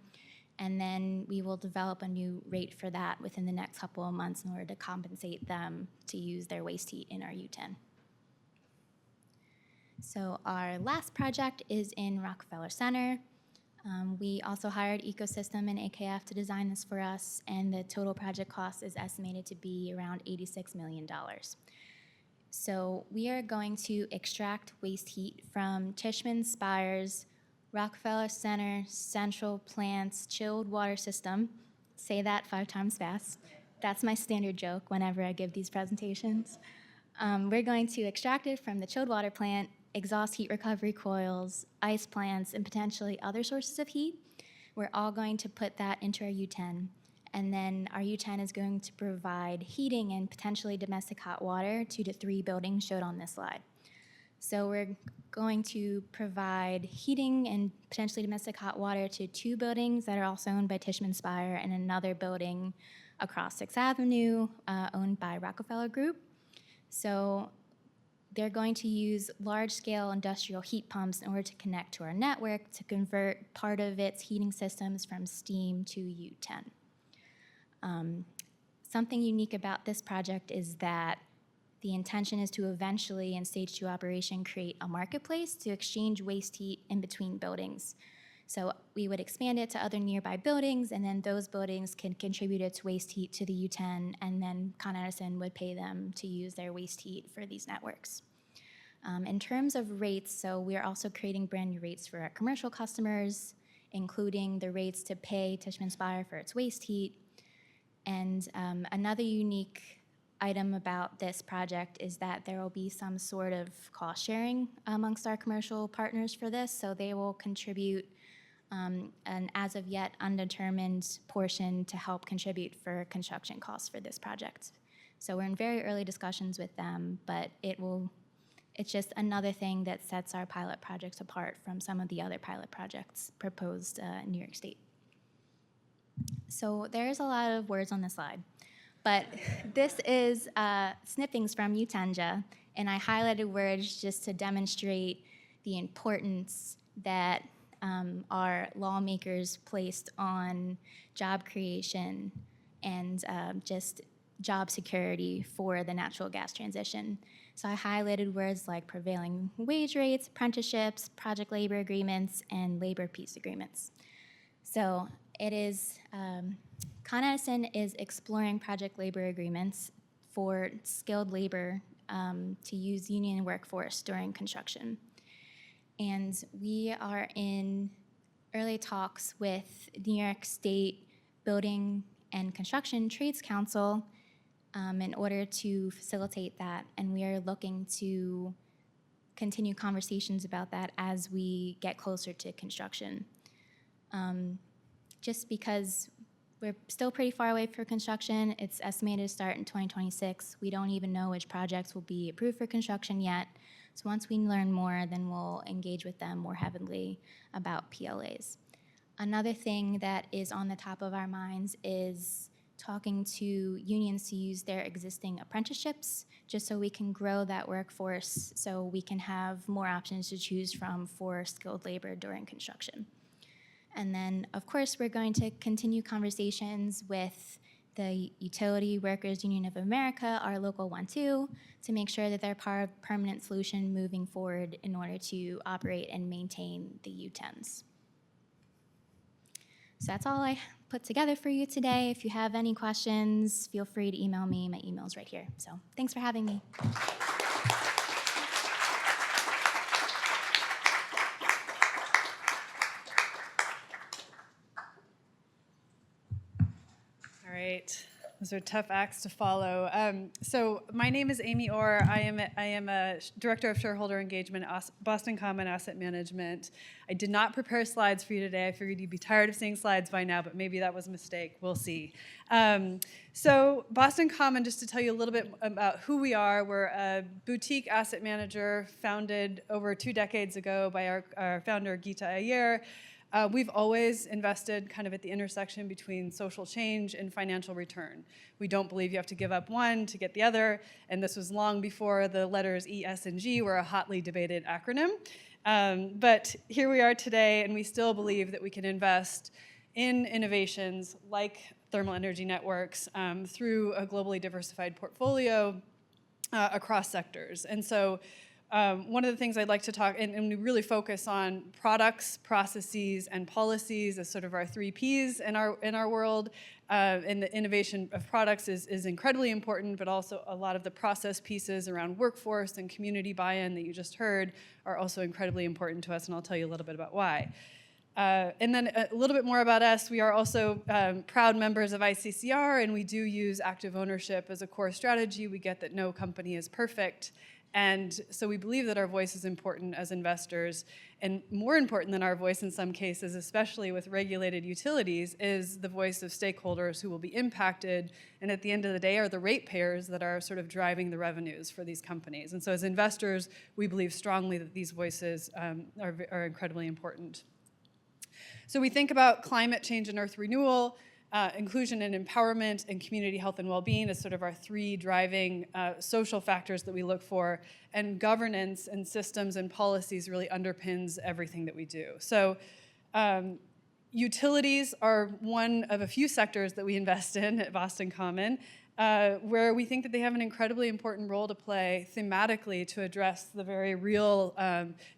Speaker 5: and then we will develop a new rate for that within the next couple of months in order to compensate them to use their waste heat in our U10. So our last project is in Rockefeller Center. We also hired Ecosystem and AKF to design this for us, and the total project cost is estimated to be around $86 million. So we are going to extract waste heat from Tishman Spire's Rockefeller Center Central Plant's chilled water system. Say that 5 times fast. That's my standard joke whenever I give these presentations. We're going to extract it from the chilled water plant, exhaust heat recovery coils, ice plants, and potentially other sources of heat. We're all going to put that into our U10. And then our U10 is going to provide heating and potentially domestic hot water to the 3 buildings showed on this slide. So we're going to provide heating and potentially domestic hot water to 2 buildings that are also owned by Tishman Spire, and another building across 6th Avenue owned by Rockefeller Group. So they're going to use large-scale industrial heat pumps in order to connect to our network to convert part of its heating systems from steam to U10. Something unique about this project is that the intention is to eventually, in Stage 2 operation, create a marketplace to exchange waste heat in between buildings. So we would expand it to other nearby buildings, and then those buildings can contribute its waste heat to the U10, and then Con Edison would pay them to use their waste heat for these networks. In terms of rates, so we are also creating brand new rates for our commercial customers, including the rates to pay Tishman Spire for its waste heat. And another unique item about this project is that there will be some sort of cost sharing amongst our commercial partners for this, so they will contribute an as of yet undetermined portion to help contribute for construction costs for this project. So we're in very early discussions with them, but it's just another thing that sets our pilot projects apart from some of the other pilot projects proposed in New York State. So there's a lot of words on this slide, but this is snippings from Utenja. And I highlighted words just to demonstrate the importance that our lawmakers placed on job creation and just job security for the natural gas transition. So I highlighted words like prevailing wage rates, apprenticeships, project labor agreements, and labor peace agreements. So it is, Con Edison is exploring project labor agreements for skilled labor to use union workforce during construction. And we are in early talks with New York State Building and Construction Trades Council in order to facilitate that. And we are looking to continue conversations about that as we get closer to construction. Just because we're still pretty far away for construction. It's estimated to start in 2026. We don't even know which projects will be approved for construction yet. So once we learn more, then we'll engage with them more heavily about PLAs. Another thing that is on the top of our minds is talking to unions to use their existing apprenticeships, just so we can grow that workforce, so we can have more options to choose from for skilled labor during construction. And then, of course, we're going to continue conversations with the Utility Workers Union of America, our local one too, to make sure that they're part of a permanent solution moving forward in order to operate and maintain the U-10s. So that's all I put together for you today. If you have any questions, feel free to email me. My email's right here. So thanks for having me.
Speaker 6: All right, those are tough acts to follow. So my name is Amy Orr. I am a Director of Shareholder Engagement at Boston Common Asset Management. I did not prepare slides for you today. I figured you'd be tired of seeing slides by now, but maybe that was a mistake. We'll see. So Boston Common, just to tell you a little bit about who we are, we're a boutique asset manager founded over 2 decades ago by our founder, Gita Iyer. We've always invested kind of at the intersection between social change and financial return. We don't believe you have to give up one to get the other, and this was long before the letters E, S, and G were a hotly debated acronym. But here we are today, and we still believe that we can invest in innovations like thermal energy networks through a globally diversified portfolio across sectors. And so one of the things I'd like to talk, and we really focus on products, processes, and policies as sort of our 3 Ps in our world. And the innovation of products is incredibly important, but also a lot of the process pieces around workforce and community buy-in that you just heard are also incredibly important to us, and I'll tell you a little bit about why. And then a little bit more about us. We are also proud members of ICCR, and we do use active ownership as a core strategy. We get that no company is perfect. And so we believe that our voice is important as investors, and more important than our voice in some cases, especially with regulated utilities, is the voice of stakeholders who will be impacted, and at the end of the day are the ratepayers that are sort of driving the revenues for these companies. And so as investors, we believe strongly that these voices are incredibly important. So we think about climate change and earth renewal, inclusion and empowerment, and community health and well-being as sort of our 3 driving social factors that we look for, and governance and systems and policies really underpins everything that we do. So utilities are one of a few sectors that we invest in at Boston Common, where we think that they have an incredibly important role to play thematically to address the very real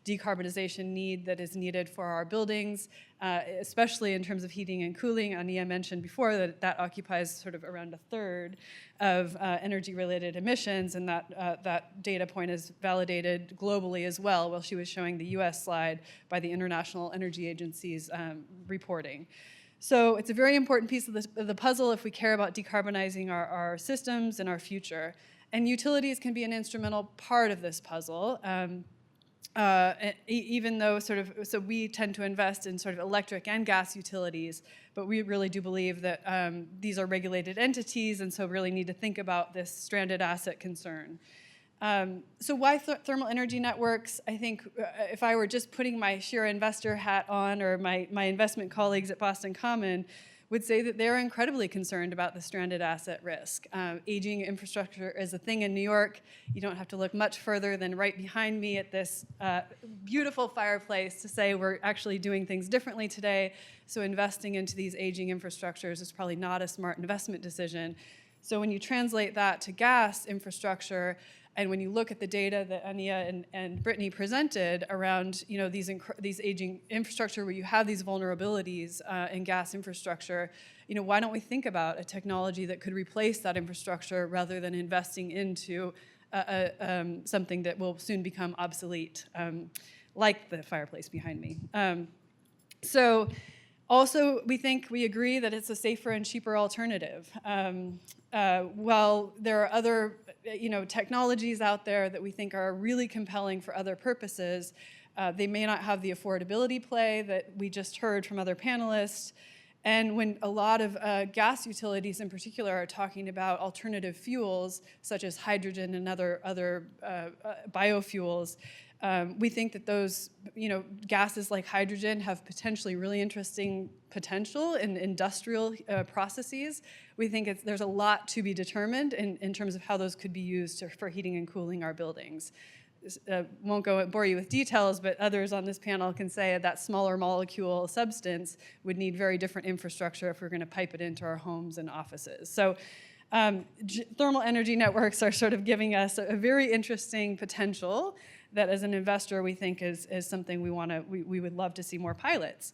Speaker 6: decarbonization need that is needed for our buildings, especially in terms of heating and cooling. Ania mentioned before that that occupies sort of around 1/3 of energy-related emissions, and that data point is validated globally as well, while she was showing the US slide by the International Energy Agency's reporting. So it's a very important piece of the puzzle if we care about decarbonizing our systems and our future. And utilities can be an instrumental part of this puzzle, even though so we tend to invest in sort of electric and gas utilities, but we really do believe that these are regulated entities, and so really need to think about this stranded asset concern. So why thermal energy networks? I think if I were just putting my sheer investor hat on, or my investment colleagues at Boston Common, would say that they're incredibly concerned about the stranded asset risk. Aging infrastructure is a thing in New York. You don't have to look much further than right behind me at this beautiful fireplace to say we're actually doing things differently today. So investing into these aging infrastructures is probably not a smart investment decision. So when you translate that to gas infrastructure, and when you look at the data that Ania and Brittany presented around, these aging infrastructure where you have these vulnerabilities in gas infrastructure, why don't we think about a technology that could replace that infrastructure rather than investing into something that will soon become obsolete, like the fireplace behind me. So also, we agree that it's a safer and cheaper alternative. While there are other technologies out there that we think are really compelling for other purposes, they may not have the affordability play that we just heard from other panelists. And when a lot of gas utilities in particular are talking about alternative fuels, such as hydrogen and other biofuels, we think that those, gases like hydrogen have potentially really interesting potential in industrial processes. We think there's a lot to be determined in terms of how those could be used for heating and cooling our buildings. Won't bore you with details, but others on this panel can say that smaller molecule substance would need very different infrastructure if we're going to pipe it into our homes and offices. So thermal energy networks are sort of giving us a very interesting potential that as an investor we think is something we would love to see more pilots.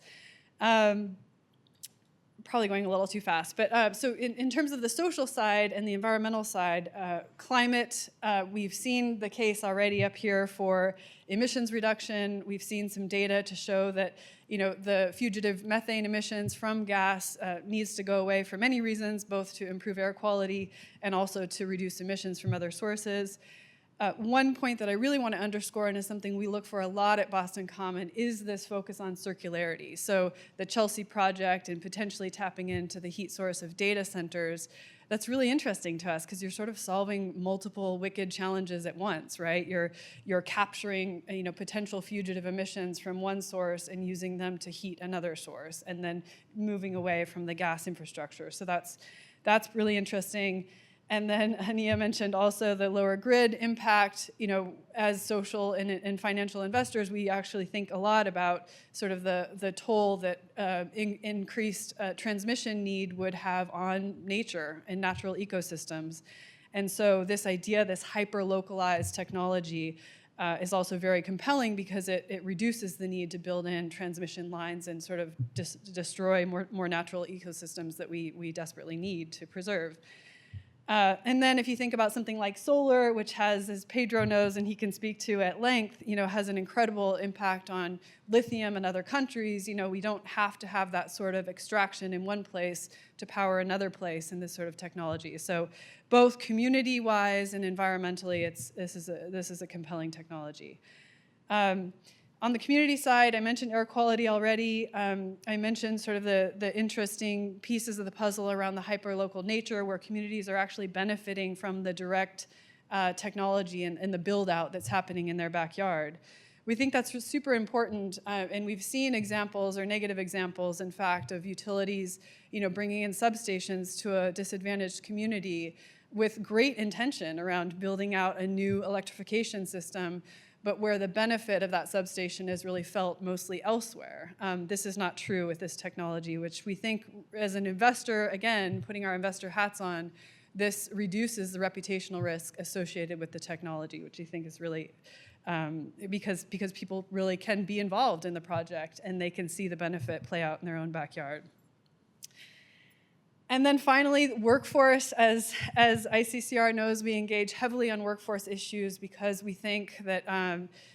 Speaker 6: Probably going a little too fast, but so in terms of the social side and the environmental side, climate, we've seen the case already up here for emissions reduction. We've seen some data to show that the fugitive methane emissions from gas needs to go away for many reasons, both to improve air quality and also to reduce emissions from other sources. One point that I really want to underscore, and is something we look for a lot at Boston Common, is this focus on circularity. So the Chelsea project and potentially tapping into the heat source of data centers, that's really interesting to us because you're sort of solving multiple wicked challenges at once, right? You're capturing potential fugitive emissions from one source and using them to heat another source, and then moving away from the gas infrastructure. So that's really interesting. And then Ania mentioned also the lower grid impact. As social and financial investors, we actually think a lot about sort of the toll that increased transmission need would have on nature and natural ecosystems. And so this idea, this hyper-localized technology is also very compelling because it reduces the need to build in transmission lines and sort of destroy more natural ecosystems that we desperately need to preserve. And then if you think about something like solar, which has, as Pedro knows and he can speak to at length, has an incredible impact on lithium in other countries. We don't have to have that sort of extraction in one place to power another place in this sort of technology. So both community-wise and environmentally, this is a compelling technology. On the community side, I mentioned air quality already. I mentioned sort of the interesting pieces of the puzzle around the hyper-local nature where communities are actually benefiting from the direct technology and the build-out that's happening in their backyard. We think that's super important, and we've seen examples or negative examples, in fact, of utilities bringing in substations to a disadvantaged community with great intention around building out a new electrification system, but where the benefit of that substation is really felt mostly elsewhere. This is not true with this technology, which we think as an investor, again, putting our investor hats on, this reduces the reputational risk associated with the technology, which we think is really, because people really can be involved in the project and they can see the benefit play out in their own backyard. And then finally, workforce. As ICCR knows, we engage heavily on workforce issues because we think that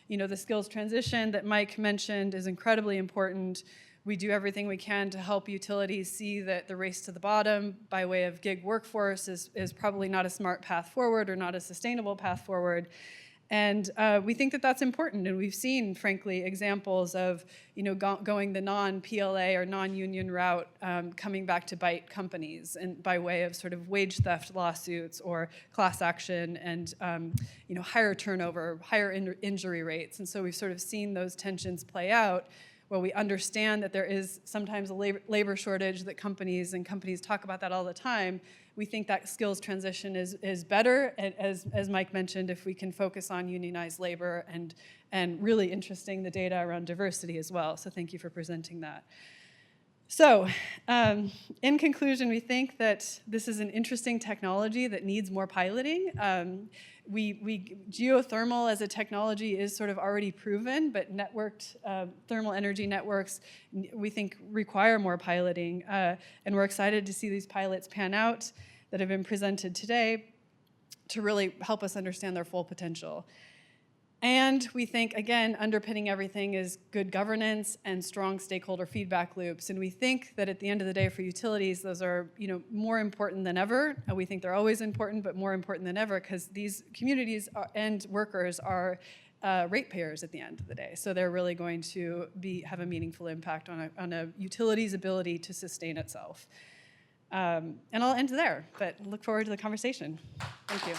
Speaker 6: the skills transition that Mike mentioned is incredibly important. We do everything we can to help utilities see that the race to the bottom by way of gig workforce is probably not a smart path forward or not a sustainable path forward. And we think that that's important, and we've seen, frankly, examples of going the non-PLA or non-union route coming back to bite companies, and by way of sort of wage theft lawsuits or class action and higher turnover, higher injury rates. And so we've sort of seen those tensions play out while we understand that there is sometimes a labor shortage, that companies talk about that all the time, we think that skills transition is better, as Mike mentioned, if we can focus on unionized labor and really interesting the data around diversity as well. So thank you for presenting that. So, in conclusion, we think that this is an interesting technology that needs more piloting. Geothermal as a technology is sort of already proven, but networked thermal energy networks, we think, require more piloting. And we're excited to see these pilots pan out that have been presented today to really help us understand their full potential. And we think, again, underpinning everything is good governance and strong stakeholder feedback loops. And we think that at the end of the day for utilities, those are more important than ever. We think they're always important, but more important than ever because these communities and workers are ratepayers at the end of the day. So they're really going to have a meaningful impact on a utility's ability to sustain itself. And I'll end there, but look forward to the conversation. Thank you.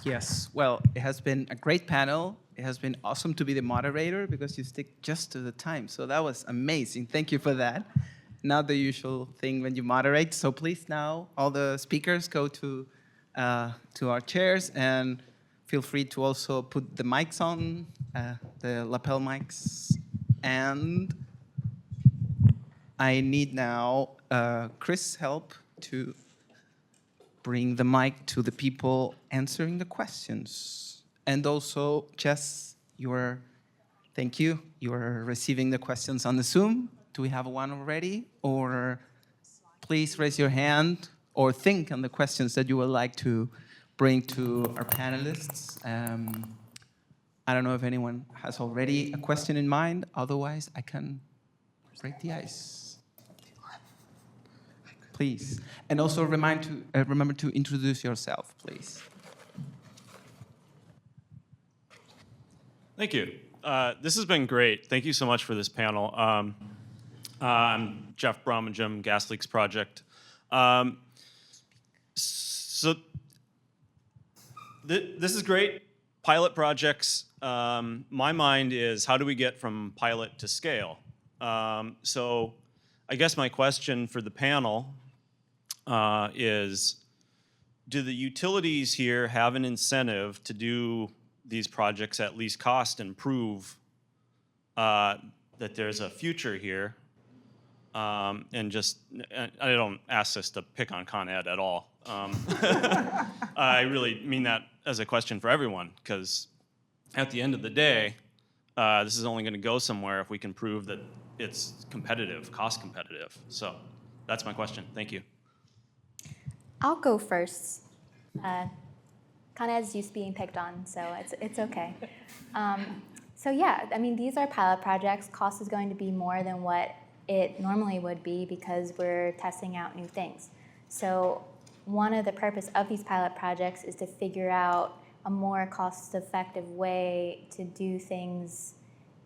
Speaker 2: Yes, well, it has been a great panel. It has been awesome to be the moderator because you stick just to the time. So that was amazing. Thank you for that. Not the usual thing when you moderate. So please now, all the speakers go to our chairs and feel free to also put the mics on, the lapel mics. And I need now Chris' help to bring the mic to the people answering the questions. And also, Jess, thank you. You are receiving the questions on the Zoom. Do we have one already? Or please raise your hand or think on the questions that you would like to bring to our panelists. I don't know if anyone has already a question in mind. Otherwise, I can break the ice. Please. And also remember to introduce yourself, please.
Speaker 7: Thank you. This has been great. Thank you so much for this panel. I'm Jeff Bromagem, Gas Leaks Project. So this is great. Pilot projects. My mind is, how do we get from pilot to scale? So I guess my question for the panel is, do the utilities here have an incentive to do these projects at least cost and prove that there's a future here? I don't ask this to pick on Con Ed at all. I really mean that as a question for everyone, because at the end of the day, this is only going to go somewhere if we can prove that it's competitive, cost competitive. So that's my question. Thank you.
Speaker 5: I'll go first. Con Ed's used to being picked on, so it's okay. So yeah, I mean, these are pilot projects. Cost is going to be more than what it normally would be because we're testing out new things. So one of the purpose of these pilot projects is to figure out a more cost-effective way to do things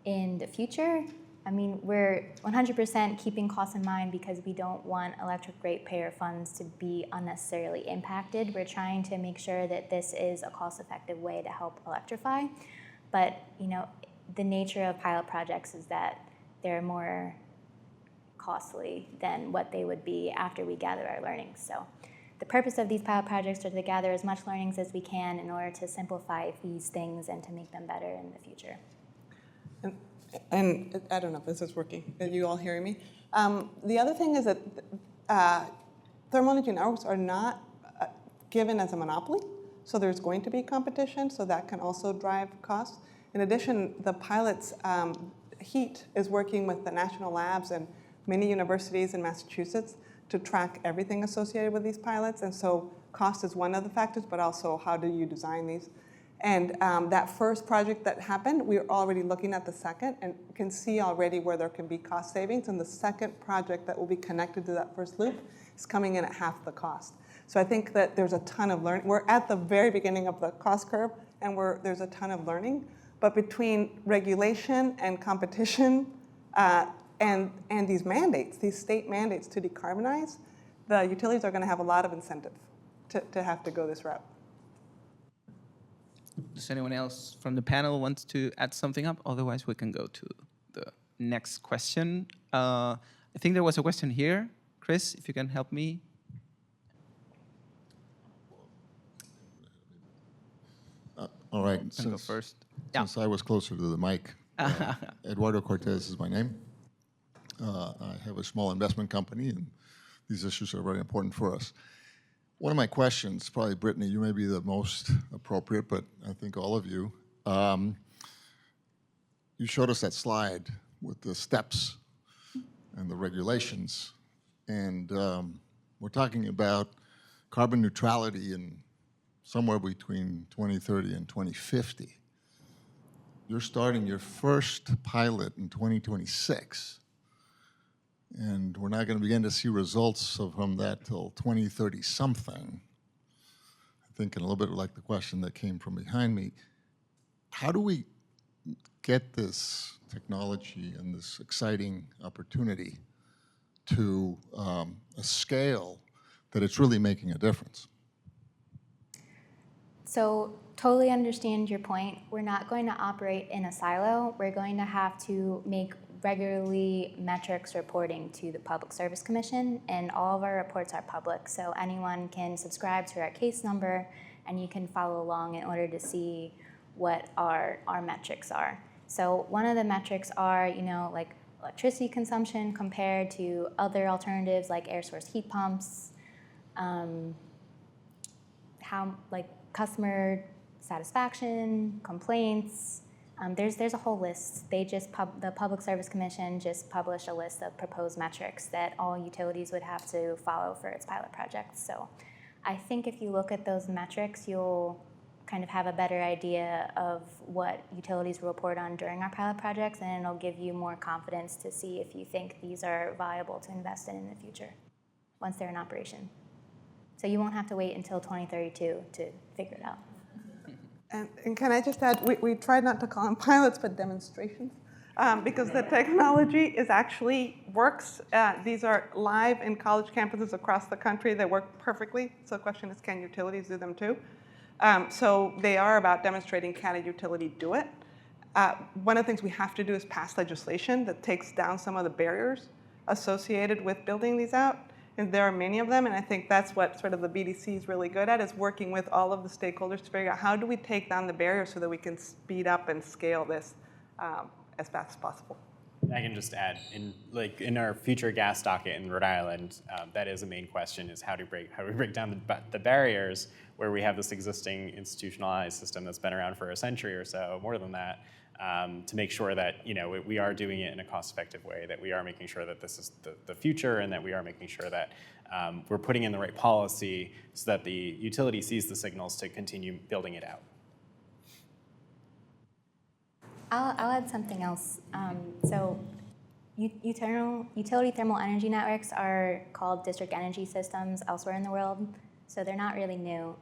Speaker 5: in the future. I mean, we're 100% keeping costs in mind because we don't want electric ratepayer funds to be unnecessarily impacted. We're trying to make sure that this is a cost-effective way to help electrify. But, the nature of pilot projects is that they're more costly than what they would be after we gather our learnings. So the purpose of these pilot projects are to gather as much learnings as we can in order to simplify these things and to make them better in the future.
Speaker 3: And I don't know if this is working. Are you all hearing me? The other thing is that thermal energy networks are not given as a monopoly, so there's going to be competition, so that can also drive costs. In addition, the pilots, HEAT is working with the national labs and many universities in Massachusetts to track everything associated with these pilots, and so cost is one of the factors, but also how do you design these. And that first project that happened, we're already looking at the second and can see already where there can be cost savings. And the second project that will be connected to that first loop is coming in at half the cost. So I think that there's a ton of learning. We're at the very beginning of the cost curve, and there's a ton of learning. But between regulation and competition and these mandates, these state mandates to decarbonize, the utilities are going to have a lot of incentive to have to go this route.
Speaker 2: Does anyone else from the panel wants to add something up? Otherwise, we can go to the next question. I think there was a question here. Chris, if you can help me.
Speaker 8: All right.
Speaker 2: You can go first.
Speaker 8: Since I was closer to the mic, Eduardo Cortez is my name. I have a small investment company, and these issues are very important for us. One of my questions, probably Brittany, you may be the most appropriate, but I think all of you, you showed us that slide with the steps and the regulations, and we're talking about carbon neutrality in somewhere between 2030 and 2050. You're starting your first pilot in 2026, and we're not going to begin to see results from that till 2030 something. I think, and a little bit like the question that came from behind me, how do we get this technology and this exciting opportunity to a scale that it's really making a difference?
Speaker 5: So totally understand your point. We're not going to operate in a silo. We're going to have to make regularly metrics reporting to the Public Service Commission, and all of our reports are public. So anyone can subscribe to our case number, and you can follow along in order to see what our metrics are. So one of the metrics are, like electricity consumption compared to other alternatives like air source heat pumps, customer satisfaction, complaints. There's a whole list. The Public Service Commission just published a list of proposed metrics that all utilities would have to follow for its pilot projects. So I think if you look at those metrics, you'll kind of have a better idea of what utilities will report on during our pilot projects, and it'll give you more confidence to see if you think these are viable to invest in the future once they're in operation. So you won't have to wait until 2032 to figure it out.
Speaker 3: And can I just add, we tried not to call them pilots, but demonstrations, because the technology is actually works. These are live in college campuses across the country that work perfectly. So the question is, can utilities do them too? So they are about demonstrating, can a utility do it? One of the things we have to do is pass legislation that takes down some of the barriers associated with building these out. And there are many of them, and I think that's what sort of the BDC is really good at, is working with all of the stakeholders to figure out how do we take down the barriers so that we can speed up and scale this as fast as possible.
Speaker 4: I can just add, in our future gas docket in Rhode Island, that is a main question: is how do we break down the barriers where we have this existing institutionalized system that's been around for a century or so, more than that, to make sure that we are doing it in a cost-effective way, that we are making sure that this is the future, and that we are making sure that we're putting in the right policy so that the utility sees the signals to continue building it out.
Speaker 5: I'll add something else. So utility thermal energy networks are called district energy systems elsewhere in the world, so they're not really new.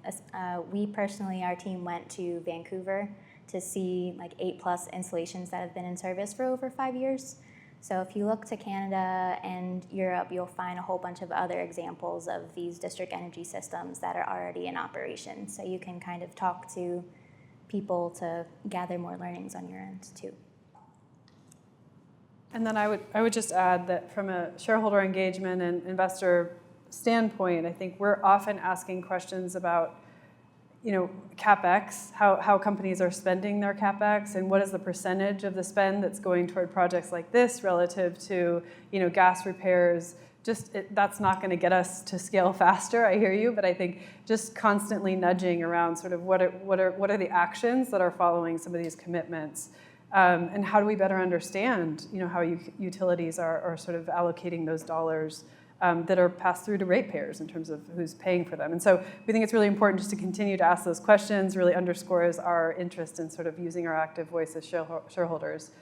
Speaker 5: We personally, our team went to Vancouver to see like 8+ installations that have been in service for over 5 years. So if you look to Canada and Europe, you'll find a whole bunch of other examples of these district energy systems that are already in operation. So you can kind of talk to people to gather more learnings on your end too.
Speaker 6: And then I would just add that from a shareholder engagement and investor standpoint, I think we're often asking questions about CapEx, how companies are spending their CapEx, and what is the percentage of the spend that's going toward projects like this relative to gas repairs. That's not going to get us to scale faster, I hear you, but I think just constantly nudging around sort of what are the actions that are following some of these commitments, and how do we better understand how utilities are sort of allocating those dollars that are passed through to ratepayers in terms of who's paying for them. And so we think it's really important just to continue to ask those questions, really underscores our interest in sort of using our active voice as shareholders.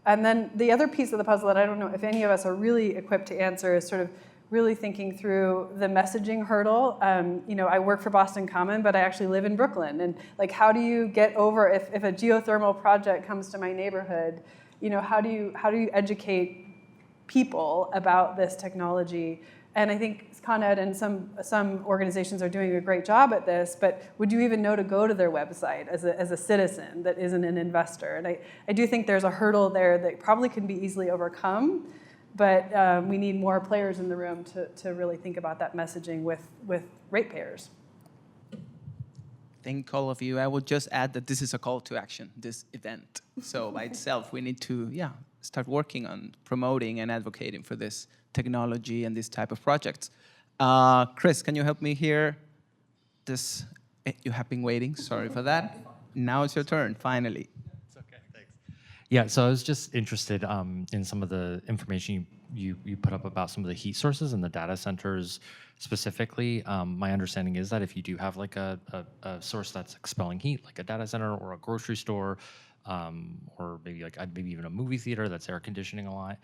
Speaker 6: And then the other piece of the puzzle that I don't know if any of us are really equipped to answer is sort of really thinking through the messaging hurdle. I work for Boston Common, but I actually live in Brooklyn. And how do you get over, if a geothermal project comes to my neighborhood, how do you educate people about this technology And I think Con Ed and some organizations are doing a great job at this, but would you even know to go to their website as a citizen that isn't an investor? And I do think there's a hurdle there that probably can be easily overcome, but we need more players in the room to really think about that messaging with ratepayers.
Speaker 2: Thank all of you. I will just add that this is a call to action, this event. So by itself, we need to, start working on promoting and advocating for this technology and this type of projects. Chris, can you help me here? You have been waiting, sorry for that. Now it's your turn, finally.
Speaker 9: It's okay, thanks. Yeah, so I was just interested in some of the information you put up about some of the heat sources and the data centers specifically. My understanding is that if you do have like a source that's expelling heat, like a data center or a grocery store, or maybe even a movie theater that's air conditioning a lot,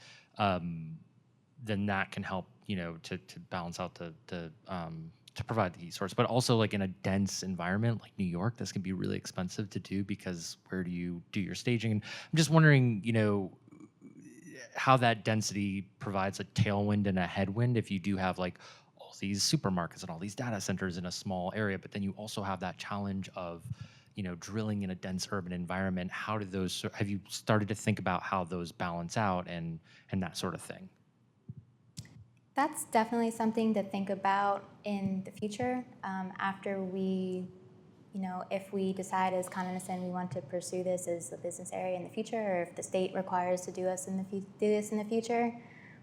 Speaker 9: then that can help, to balance out to provide the heat source. But also like in a dense environment like New York, this can be really expensive to do because where do you do your staging? And I'm just wondering, how that density provides a tailwind and a headwind if you do have like all these supermarkets and all these data centers in a small area, but then you also have that challenge of, drilling in a dense urban environment. How do those, have you started to think about how those balance out and that sort of thing?
Speaker 5: That's definitely something to think about in the future. After we, if we decide as Con Edison we want to pursue this as a business area in the future, or if the state requires to do this in the future,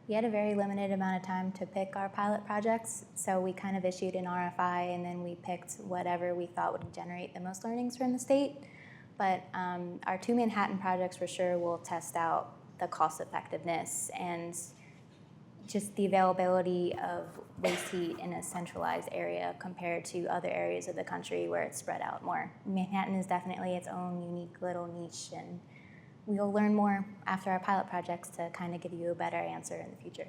Speaker 5: we had a very limited amount of time to pick our pilot projects. So we kind of issued an RFI, and then we picked whatever we thought would generate the most learnings from the state. But our 2 Manhattan projects for sure will test out the cost effectiveness and just the availability of waste heat in a centralized area compared to other areas of the country where it's spread out more. Manhattan is definitely its own unique little niche, and we'll learn more after our pilot projects to kind of give you a better answer in the future.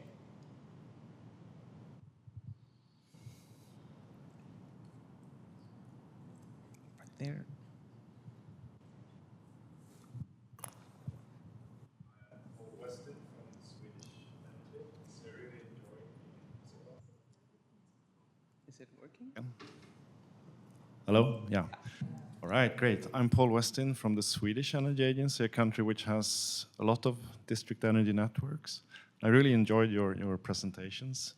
Speaker 2: Right there. Is it working?
Speaker 10: Hello? Yeah. All right, great. I'm Paul Westin from the Swedish Energy Agency, a country which has a lot of district energy networks. I really enjoyed your presentations.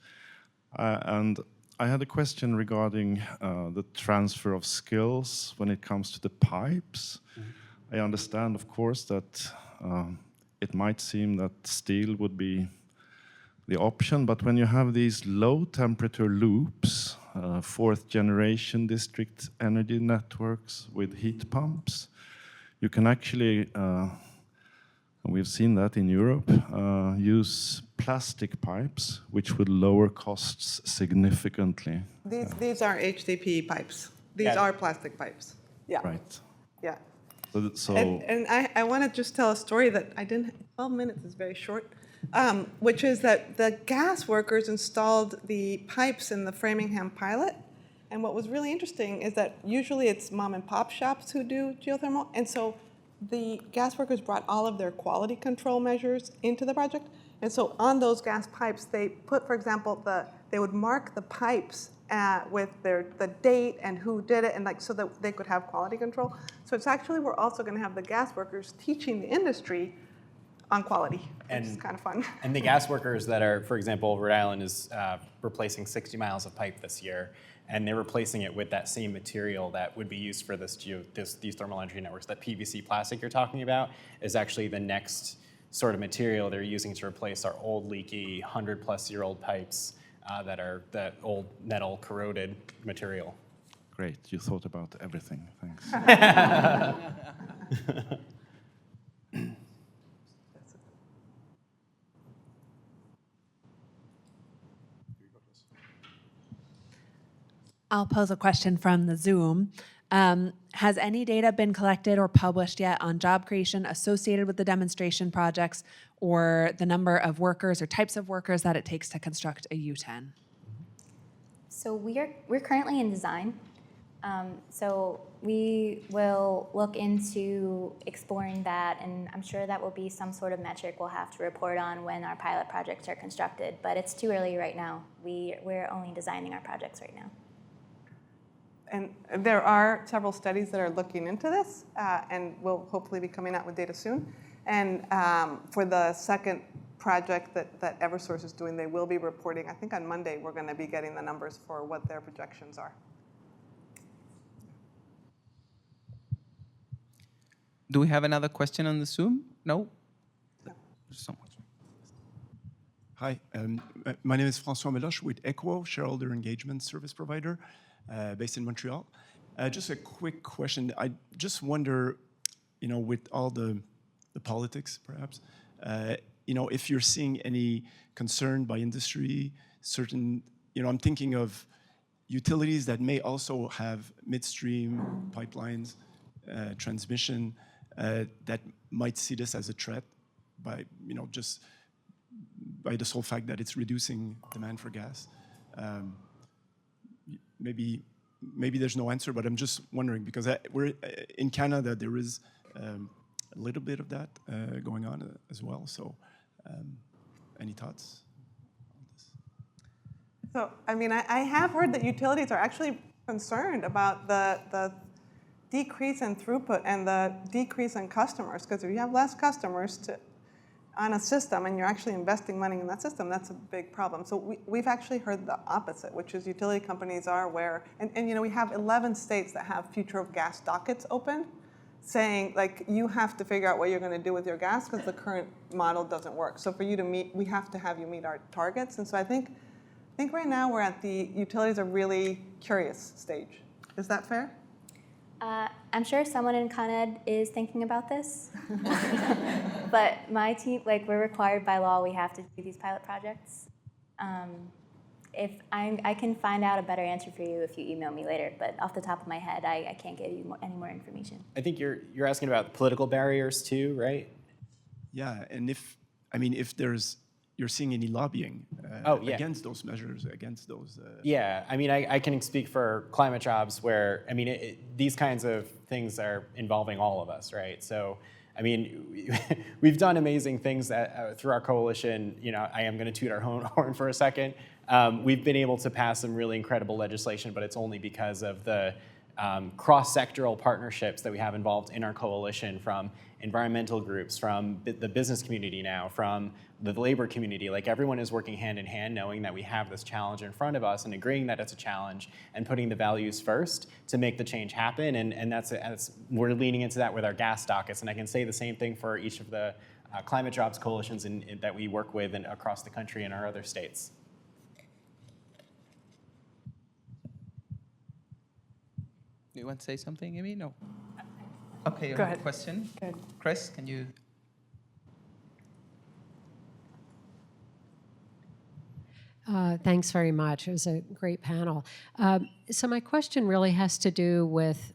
Speaker 10: And I had a question regarding the transfer of skills when it comes to the pipes. I understand, of course, that it might seem that steel would be the option, but when you have these low temperature loops, 4th generation district energy networks with heat pumps, you can actually, we've seen that in Europe, use plastic pipes, which would lower costs significantly.
Speaker 3: These are HDPE pipes. These are plastic pipes. Yeah.
Speaker 10: Right.
Speaker 3: Yeah.
Speaker 10: So
Speaker 3: And I want to just tell a story that I didn't, 12 minutes is very short, which is that the gas workers installed the pipes in the Framingham pilot. And what was really interesting is that usually it's mom and pop shops who do geothermal. And so the gas workers brought all of their quality control measures into the project. And so on those gas pipes, they put, for example, they would mark the pipes with the date and who did it, and so that they could have quality control. So it's actually, we're also going to have the gas workers teaching the industry on quality, which is kind of fun.
Speaker 4: And the gas workers that are, for example, Rhode Island is replacing 60 miles of pipe this year, and they're replacing it with that same material that would be used for these thermal energy networks. That PVC plastic you're talking about is actually the next sort of material they're using to replace our old leaky 100-plus-year-old pipes that are that old metal corroded material.
Speaker 10: great, you thought about everything, thanks.
Speaker 11: I'll pose a question from the Zoom. Has any data been collected or published yet on job creation associated with the demonstration projects, or the number of workers or types of workers that it takes to construct a U-10?
Speaker 5: So we're currently in design. So we will look into exploring that, and I'm sure that will be some sort of metric we'll have to report on when our pilot projects are constructed, but it's too early right now. We're only designing our projects right now.
Speaker 3: And there are several studies that are looking into this, and we'll hopefully be coming out with data soon. And for the second project that Eversource is doing, they will be reporting, I think on Monday, we're going to be getting the numbers for what their projections are.
Speaker 2: Do we have another question on the Zoom? No? So much.
Speaker 12: Hi, my name is François Meloche with Equo, shareholder engagement service provider based in Montreal. Just a quick question. I just wonder, with all the politics, perhaps, if you're seeing any concern by industry, certain, I'm thinking of utilities that may also have midstream pipelines, transmission, that might see this as a threat by, just by the sole fact that it's reducing demand for gas. Maybe there's no answer, but I'm just wondering, because we're in Canada, there is a little bit of that going on as well. So any thoughts on this?
Speaker 3: So, I have heard that utilities are actually concerned about the decrease in throughput and the decrease in customers, because if you have less customers on a system and you're actually investing money in that system, that's a big problem. So we've actually heard the opposite, which is utility companies are aware, and we have 11 states that have future of gas dockets open, saying like you have to figure out what you're going to do with your gas because the current model doesn't work. So for you to meet, we have to have you meet our targets. And so I think right now we're at the utilities are really curious stage. Is that fair?
Speaker 5: I'm sure someone in Con Ed is thinking about this, but my team, we're required by law, we have to do these pilot projects. If I can find out a better answer for you if you email me later, but off the top of my head, I can't give you any more information.
Speaker 4: I think you're asking about political barriers too, right?
Speaker 12: Yeah, and if you're seeing any lobbying against those measures, against those...
Speaker 4: Yeah, I can speak for Climate Jobs where, these kinds of things are involving all of us, right? So, we've done amazing things through our coalition. I am going to toot our horn for a second. We've been able to pass some really incredible legislation, but it's only because of the cross-sectoral partnerships that we have involved in our coalition, from environmental groups, from the business community now, from the labor community. Everyone is working hand in hand, knowing that we have this challenge in front of us and agreeing that it's a challenge and putting the values first to make the change happen. And we're leaning into that with our gas dockets. And I can say the same thing for each of the climate jobs coalitions that we work with across the country and our other states.
Speaker 2: Do you want to say something, Amy? No. Okay, you
Speaker 3: Go
Speaker 2: have
Speaker 3: ahead.
Speaker 2: a question?
Speaker 3: Good.
Speaker 2: Chris, can you?
Speaker 1: Thanks very much. It was a great panel. So my question really has to do with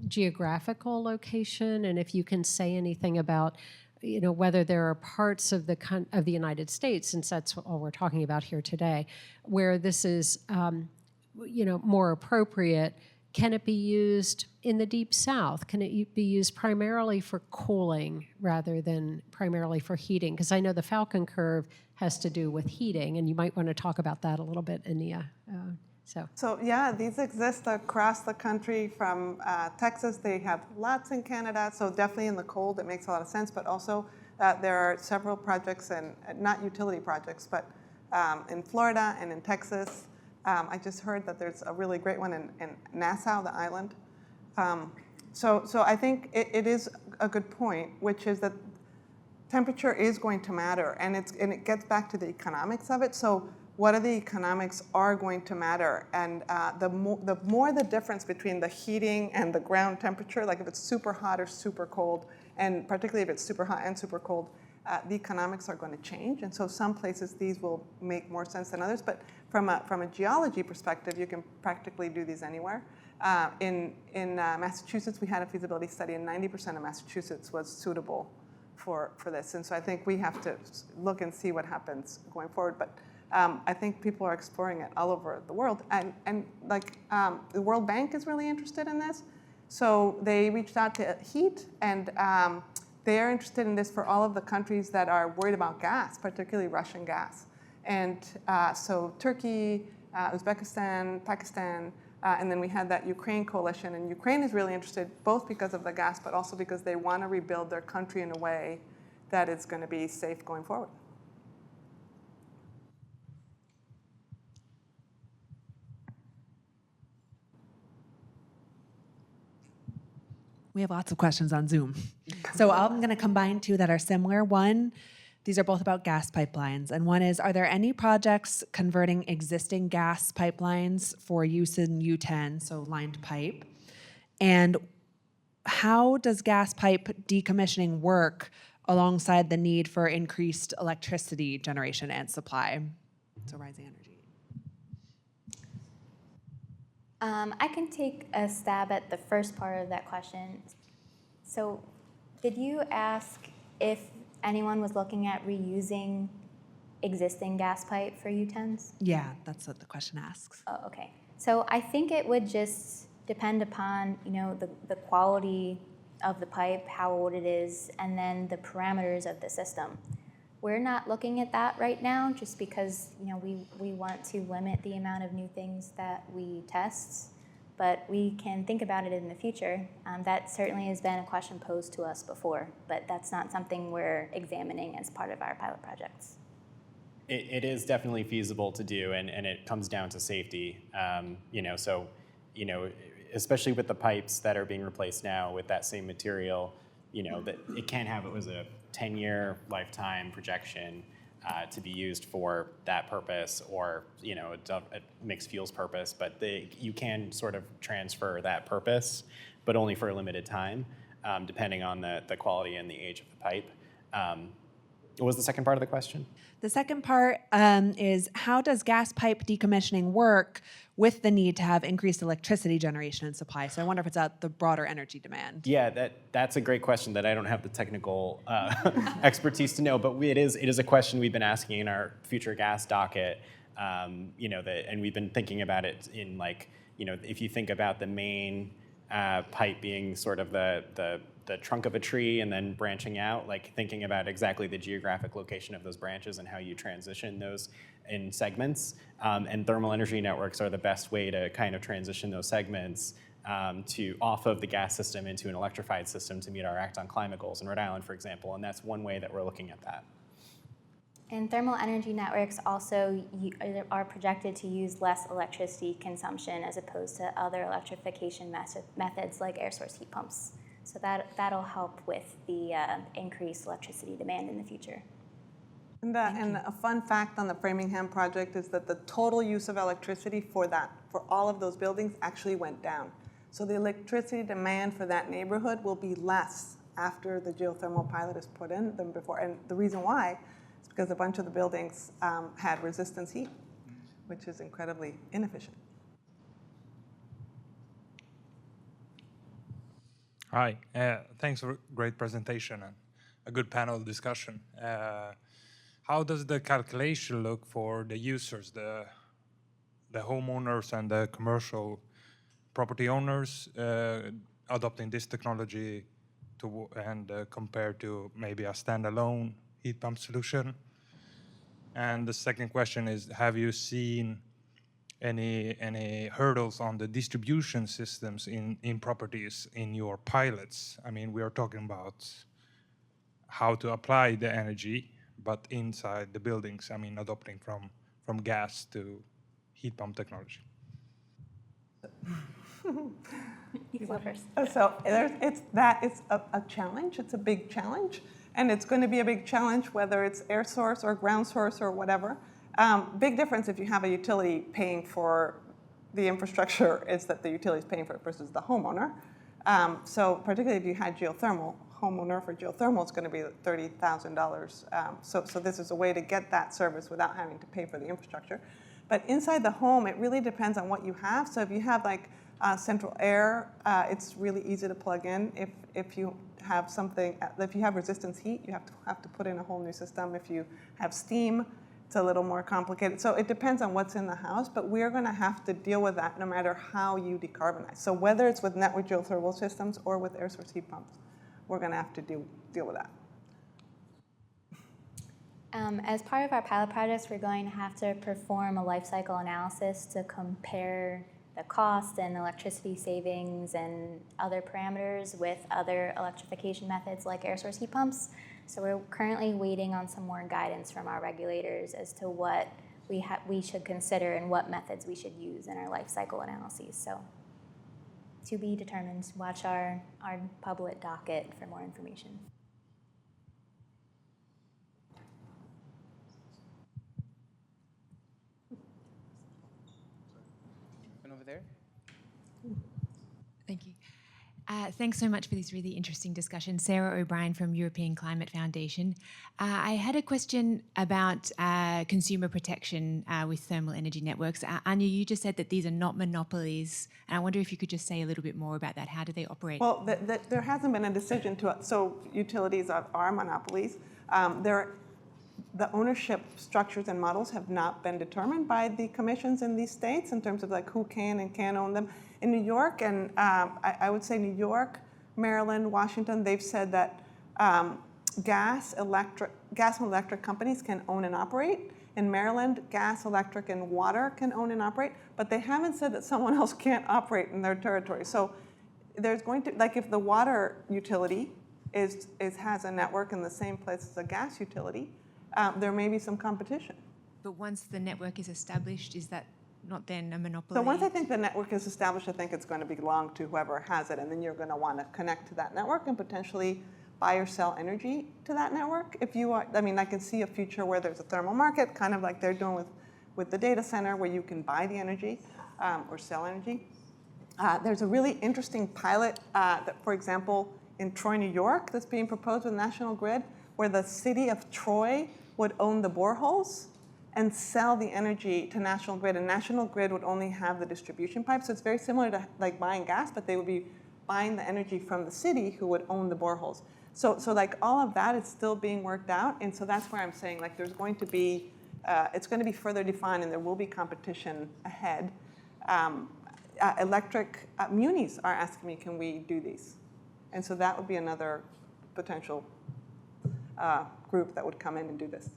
Speaker 1: geographical location, and if you can say anything about, whether there are parts of the United States, since that's all we're talking about here today, where this is, more appropriate. Can it be used in the Deep South? Can it be used primarily for cooling rather than primarily for heating? Because I know the Falcon curve has to do with heating, and you might want to talk about that a little bit, Ania.
Speaker 3: So yeah, these exist across the country from Texas. They have lots in Canada, so definitely in the cold, it makes a lot of sense. But also there are several projects, and not utility projects, but in Florida and in Texas. I just heard that there's a really great one in Nassau, the island. So I think it is a good point, which is that temperature is going to matter, and it gets back to the economics of it. So what are the economics are going to matter, and the more the difference between the heating and the ground temperature, like if it's super hot or super cold, and particularly if it's super hot and super cold, the economics are going to change. And so some places these will make more sense than others, but from a geology perspective, you can practically do these anywhere. In Massachusetts, we had a feasibility study, and 90% of Massachusetts was suitable for this. And so I think we have to look and see what happens going forward. But I think people are exploring it all over the world. And the World Bank is really interested in this. So they reached out to HEAT, and they're interested in this for all of the countries that are worried about gas, particularly Russian gas. And so Turkey, Uzbekistan, Pakistan, and then we had that Ukraine coalition. And Ukraine is really interested both because of the gas, but also because they want to rebuild their country in a way that is going to be safe going forward.
Speaker 11: We have lots of questions on Zoom. So I'm going to combine two that are similar. One, these are both about gas pipelines. And one is, are there any projects converting existing gas pipelines for use in U10, so lined pipe? And how does gas pipe decommissioning work alongside the need for increased electricity generation and supply? So rising energy.
Speaker 5: I can take a stab at the first part of that question. So did you ask if anyone was looking at reusing existing gas pipe for U10s?
Speaker 11: Yeah, that's what the question asks.
Speaker 5: Oh, okay. So I think it would just depend upon, the quality of the pipe, how old it is, and then the parameters of the system. We're not looking at that right now just because, we want to limit the amount of new things that we test, but we can think about it in the future. That certainly has been a question posed to us before, but that's not something we're examining as part of our pilot projects.
Speaker 4: It is definitely feasible to do, and it comes down to safety. Especially with the pipes that are being replaced now with that same material, that it can have, it was a 10-year lifetime projection to be used for that purpose, or a mixed fuels purpose. But you can sort of transfer that purpose, but only for a limited time, depending on the quality and the age of the pipe. What was the second part of the question?
Speaker 11: The second part is, how does gas pipe decommissioning work with the need to have increased electricity generation and supply? So I wonder if it's at the broader energy demand.
Speaker 4: Yeah, that's a great question that I don't have the technical expertise to know, but it is a question we've been asking in our future gas docket. And we've been thinking about it in if you think about the main pipe being sort of the trunk of a tree and then branching out, thinking about exactly the geographic location of those branches and how you transition those in segments. And thermal energy networks are the best way to kind of transition those segments off of the gas system into an electrified system to meet our Act on Climate goals in Rhode Island, for example. And that's one way that we're looking at that.
Speaker 5: And thermal energy networks also are projected to use less electricity consumption as opposed to other electrification methods like air source heat pumps. So that'll help with the increased electricity demand in the future.
Speaker 3: And a fun fact on the Framingham project is that the total use of electricity for all of those buildings actually went down. So the electricity demand for that neighborhood will be less after the geothermal pilot is put in than before. And the reason why is because a bunch of the buildings had resistance heat, which is incredibly inefficient.
Speaker 13: Hi, thanks for a great presentation and a good panel discussion. How does the calculation look for the users, the homeowners and the commercial property owners adopting this technology compared to maybe a standalone heat pump solution? And the second question is, have you seen any hurdles on the distribution systems in properties in your pilots? I mean, we are talking about how to apply the energy, but inside the buildings, I mean, adopting from gas to heat pump technology.
Speaker 5: You go first.
Speaker 3: So it's a challenge. It's a big challenge. And it's going to be a big challenge whether it's air source or ground source or whatever. Big difference if you have a utility paying for the infrastructure is that the utility is paying for it versus the homeowner. So particularly if you had geothermal, homeowner for geothermal is going to be $30,000. So this is a way to get that service without having to pay for the infrastructure. But inside the home, it really depends on what you have. So if you have central air, it's really easy to plug in. If you have resistance heat, you have to put in a whole new system. If you have steam, It's a little more complicated. So it depends on what's in the house, but we're going to have to deal with that no matter how you decarbonize. So whether it's with network geothermal systems or with air source heat pumps, we're going to have to deal with that.
Speaker 5: As part of our pilot projects, we're going to have to perform a life cycle analysis to compare the cost and electricity savings and other parameters with other electrification methods like air source heat pumps. So we're currently waiting on some more guidance from our regulators as to what we should consider and what methods we should use in our life cycle analyses. So to be determined. Watch our public docket for more information.
Speaker 2: Over there.
Speaker 14: Thank you. Thanks so much for this really interesting discussion. Sarah O'Brien from European Climate Foundation. I had a question about consumer protection with thermal energy networks. Anya, you just said that these are not monopolies, and I wonder if you could just say a little bit more about that. How do they operate?
Speaker 3: Well, there hasn't been a decision to, so utilities are monopolies. The ownership structures and models have not been determined by the commissions in these states in terms of like who can and can't own them. In New York, and I would say New York, Maryland, Washington, they've said that gas and electric companies can own and operate. In Maryland, gas, electric, and water can own and operate, but they haven't said that someone else can't operate in their territory. So there's going to, like if the water utility has a network in the same place as a gas utility, there may be some competition.
Speaker 14: But once the network is established, is that not then a monopoly?
Speaker 3: So once I think the network is established, I think it's going to belong to whoever has it, and then you're going to want to connect to that network and potentially buy or sell energy to that network. If you are, I mean, I can see a future where there's a thermal market, kind of like they're doing with the data center, where you can buy the energy or sell energy. There's a really interesting pilot that, for example, in Troy, New York, that's being proposed with National Grid, where the city of Troy would own the boreholes and sell the energy to National Grid, and National Grid would only have the distribution pipe. So it's very similar to like buying gas, but they would be buying the energy from the city who would own the boreholes. So like all of that is still being worked out, and so that's where I'm saying like there's going to be, it's going to be further defined, and there will be competition ahead. Electric munis are asking me, can we do these? And so that would be another potential group that would come in and do this.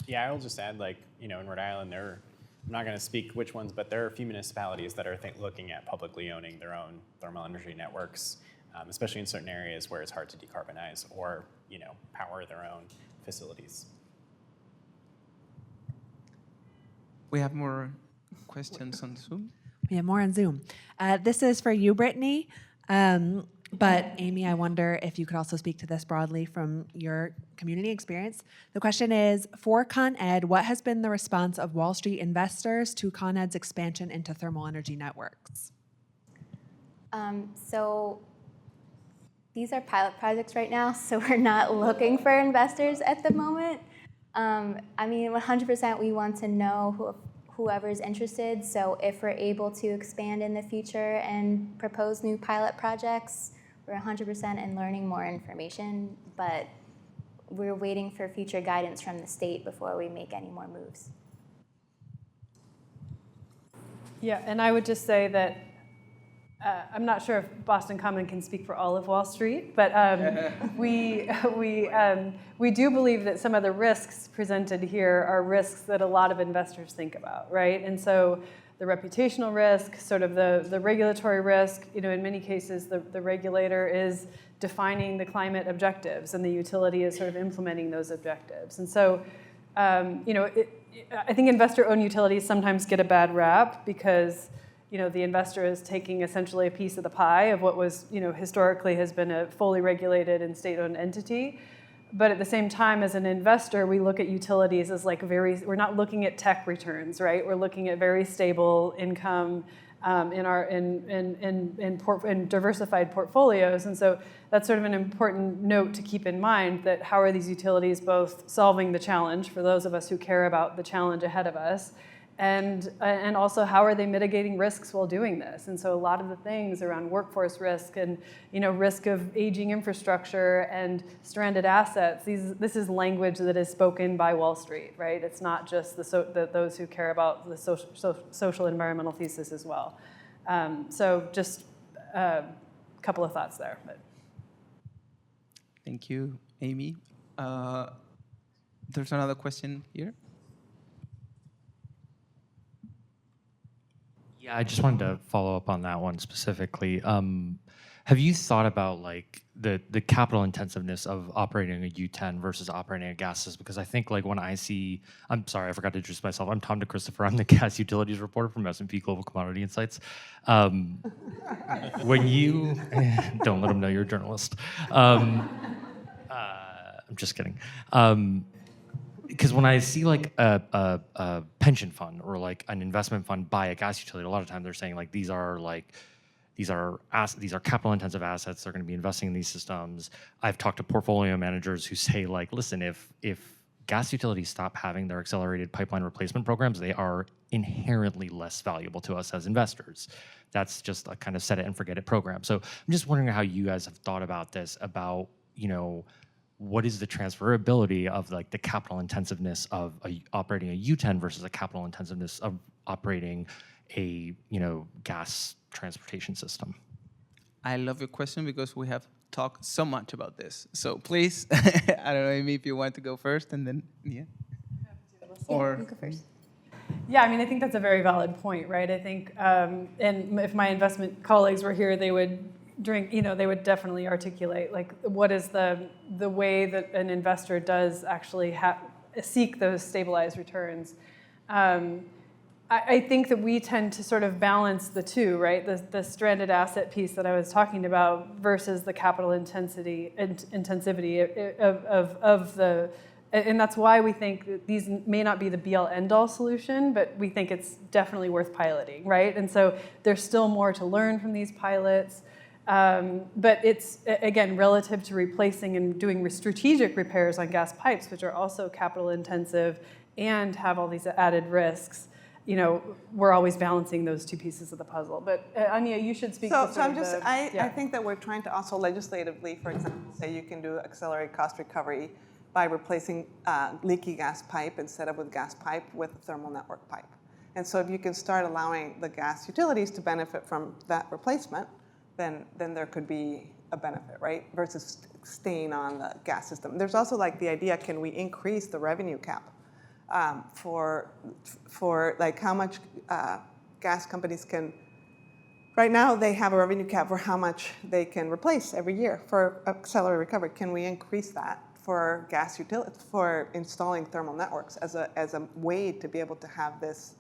Speaker 4: Yeah, I'll just add, like, you know, in Rhode Island, I'm not going to speak which ones, but there are a few municipalities that are looking at publicly owning their own thermal energy networks, especially in certain areas where it's hard to decarbonize or, you know, power their own facilities.
Speaker 2: We have more questions on Zoom.
Speaker 11: We have more on Zoom. This is for you, Brittany. But Amy, I wonder if you could also speak to this broadly from your community experience. The question is, for Con Ed, what has been the response of Wall Street investors to Con Ed's expansion into thermal energy networks?
Speaker 5: So these are pilot projects right now, so we're not looking for investors at the moment. I mean, 100% we want to know whoever's interested, so if we're able to expand in the future and propose new pilot projects, we're 100% in learning more information, but we're waiting for future guidance from the state before we make any more moves.
Speaker 6: Yeah, and I would just say that I'm not sure if Boston Common can speak for all of Wall Street, but we do believe that some of the risks presented here are risks that a lot of investors think about, right? And so the reputational risk, sort of the regulatory risk, you know, in many cases the regulator is defining the climate objectives and the utility is sort of implementing those objectives. And so, you know, I think investor-owned utilities sometimes get a bad rap because, you know, the investor is taking essentially a piece of the pie of what was, you know, historically has been a fully regulated and state-owned entity. But at the same time, as an investor, we look at utilities as like we're not looking at tech returns, right? We're looking at very stable income in diversified portfolios. And so that's sort of an important note to keep in mind, that how are these utilities both solving the challenge for those of us who care about the challenge ahead of us, And also, how are they mitigating risks while doing this? And so a lot of the things around workforce risk and risk of aging infrastructure and stranded assets, this is language that is spoken by Wall Street, right? It's not just those who care about the social environmental thesis as well. So just a couple of thoughts there. But.
Speaker 2: Thank you, Amy. There's another question here.
Speaker 9: Yeah, I just wanted to follow up on that one specifically. Have you thought about like the capital intensiveness of operating a U10 versus operating a gas system? Because I think like when I see, I'm sorry, I forgot to introduce myself. I'm Tom DeChristopher. I'm the gas utilities reporter from S&P Global Commodity Insights. When you, don't let them know you're a journalist. I'm just kidding. Because when I see like a pension fund or like an investment fund buy a gas utility, a lot of times they're saying like these are capital intensive assets. They're going to be investing in these systems. I've talked to portfolio managers who say like, listen, if gas utilities stop having their accelerated pipeline replacement programs, they are inherently less valuable to us as investors. That's just a kind of set it and forget it program. So I'm just wondering how you guys have thought about this, about what is the transferability of like the capital intensiveness of operating a U10 versus a capital intensiveness of operating a gas transportation system?
Speaker 2: I love your question because we have talked so much about this. So please, I don't know, Amy, if you want to go first, and then
Speaker 5: Or you go first.
Speaker 6: Yeah, I mean, I think that's a very valid point, right? I think, and if my investment colleagues were here, they would they would definitely articulate like what is the way that an investor does actually seek those stabilized returns. I think that we tend to sort of balance the two, right? The stranded asset piece that I was talking about versus the capital intensivity of the, and that's why we think that these may not be the be-all end-all solution, but we think it's definitely worth piloting, right? And so there's still more to learn from these pilots. But it's, again, relative to replacing and doing strategic repairs on gas pipes, which are also capital intensive and have all these added risks. We're always balancing those two pieces of the puzzle. But Anya, you should speak to
Speaker 3: I think that we're trying to also legislatively, for example, say you can do accelerated cost recovery by replacing leaky gas pipe instead of with gas pipe with a thermal network pipe. And so if you can start allowing the gas utilities to benefit from that replacement, then there could be a benefit, right? Versus staying on the gas system. There's also like the idea, can we increase the revenue cap for like how much gas companies can, right now they have a revenue cap for how much they can replace every year for accelerated recovery. Can we increase that for gas utilities, for installing thermal networks as a way to be able to have this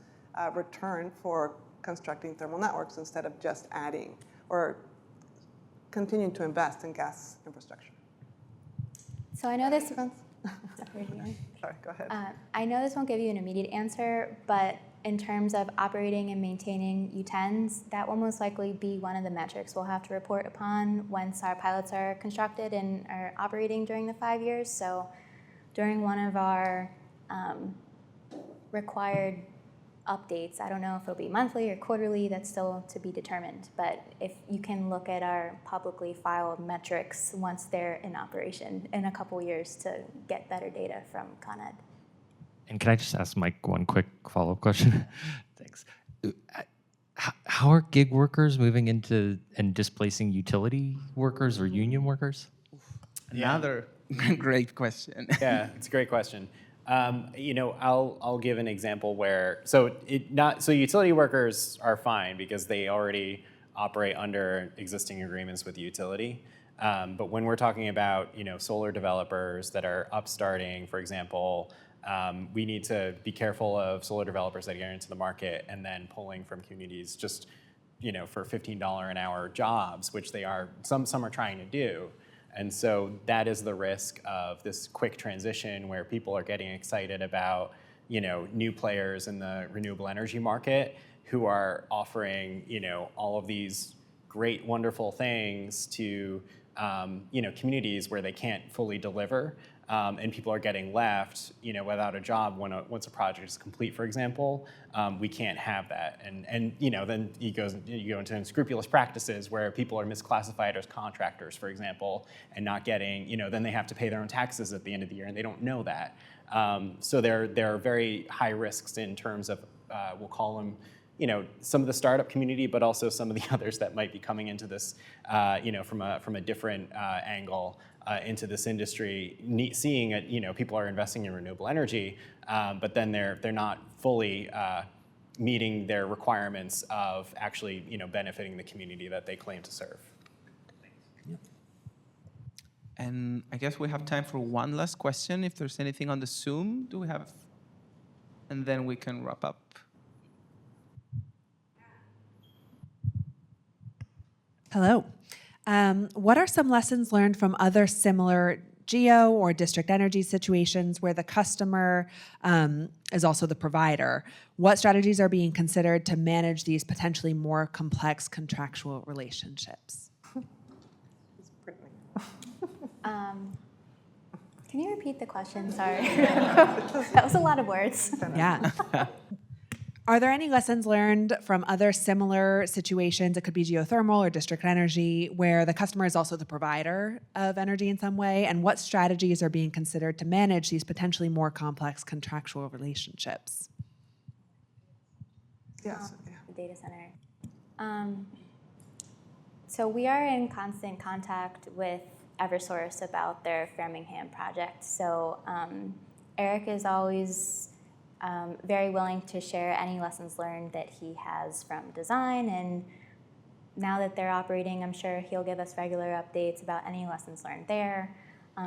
Speaker 3: return for constructing thermal networks instead of just adding or continuing to invest in gas infrastructure?
Speaker 5: So I know this.
Speaker 3: Sorry, go ahead.
Speaker 5: I know this won't give you an immediate answer, but in terms of operating and maintaining U10s, that will most likely be one of the metrics we'll have to report upon once our pilots are constructed and are operating during the 5 years. So during one of our required updates, I don't know if it'll be monthly or quarterly, that's still to be determined. But if you can look at our publicly filed metrics once they're in operation in a couple years to get better data from Con Ed.
Speaker 9: And can I just ask Mike one quick follow-up question? Thanks. How are gig workers moving into and displacing utility workers or union workers?
Speaker 2: Another great question.
Speaker 4: Yeah, it's a great question. I'll give an example where so utility workers are fine because they already operate under existing agreements with the utility. But when we're talking about solar developers that are upstarting, for example, we need to be careful of solar developers that get into the market and then pulling from communities just for $15 an hour jobs, which they are some are trying to do. And so that is the risk of this quick transition where people are getting excited about, new players in the renewable energy market who are offering, all of these great, wonderful things to, communities where they can't fully deliver. and people are getting left, without a job once a project is complete, for example, we can't have that. And then you go into unscrupulous practices where people are misclassified as contractors, for example, and not getting, then they have to pay their own taxes at the end of the year, and they don't know that. So there are very high risks in terms of, we'll call them, some of the startup community, but also some of the others that might be coming into this, from a different angle into this industry, seeing it, people are investing in renewable energy, but then they're not fully meeting their requirements of actually, benefiting the community that they claim to serve.
Speaker 2: And I guess we have time for one last question. If there's anything on the Zoom, do we have? And then we can wrap up.
Speaker 11: Hello. What are some lessons learned from other similar geo or district energy situations where the customer is also the provider? What strategies are being considered to manage these potentially more complex contractual relationships?
Speaker 5: Can you repeat the question? Sorry. That was a lot of words.
Speaker 11: Yeah. Are there any lessons learned from other similar situations, it could be geothermal or district energy, where the customer is also the provider of energy in some way? And what strategies are being considered to manage these potentially more complex contractual relationships?
Speaker 3: Yes.
Speaker 5: Data center. So we are in constant contact with Eversource about their Framingham project. So Eric is always very willing to share any lessons learned that he has from design, and now that they're operating, I'm sure he'll give us regular updates about any lessons learned there.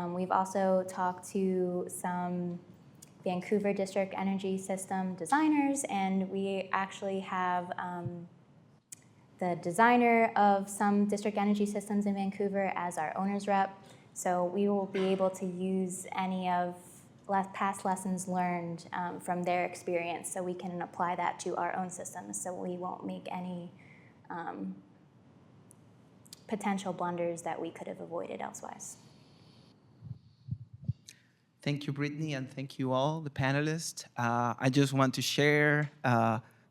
Speaker 5: We've also talked to some Vancouver district energy system designers, and we actually have the designer of some district energy systems in Vancouver as our owner's rep. So we will be able to use any of past lessons learned from their experience, so we can apply that to our own systems, so we won't make any potential blunders that we could have avoided elsewise.
Speaker 2: Thank you, Brittany, and thank you all, the panelists. I just want to share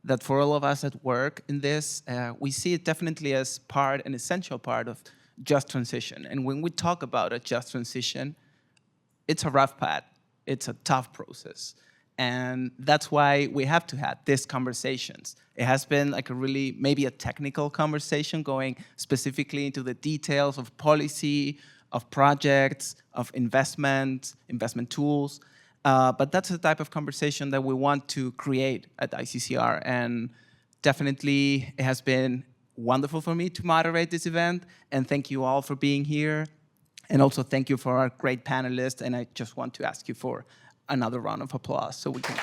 Speaker 2: that for all of us at work in this, we see it definitely as an essential part of just transition. And when we talk about a just transition, it's a rough path. It's a tough process. And that's why we have to have these conversations. It has been like maybe a technical conversation going specifically into the details of policy, of projects, of investment tools. But that's the type of conversation that we want to create at ICCR. And definitely it has been wonderful for me to moderate this event. And thank you all for being here. And also thank you for our great panelists. And I just want to ask you for another round of applause so we can.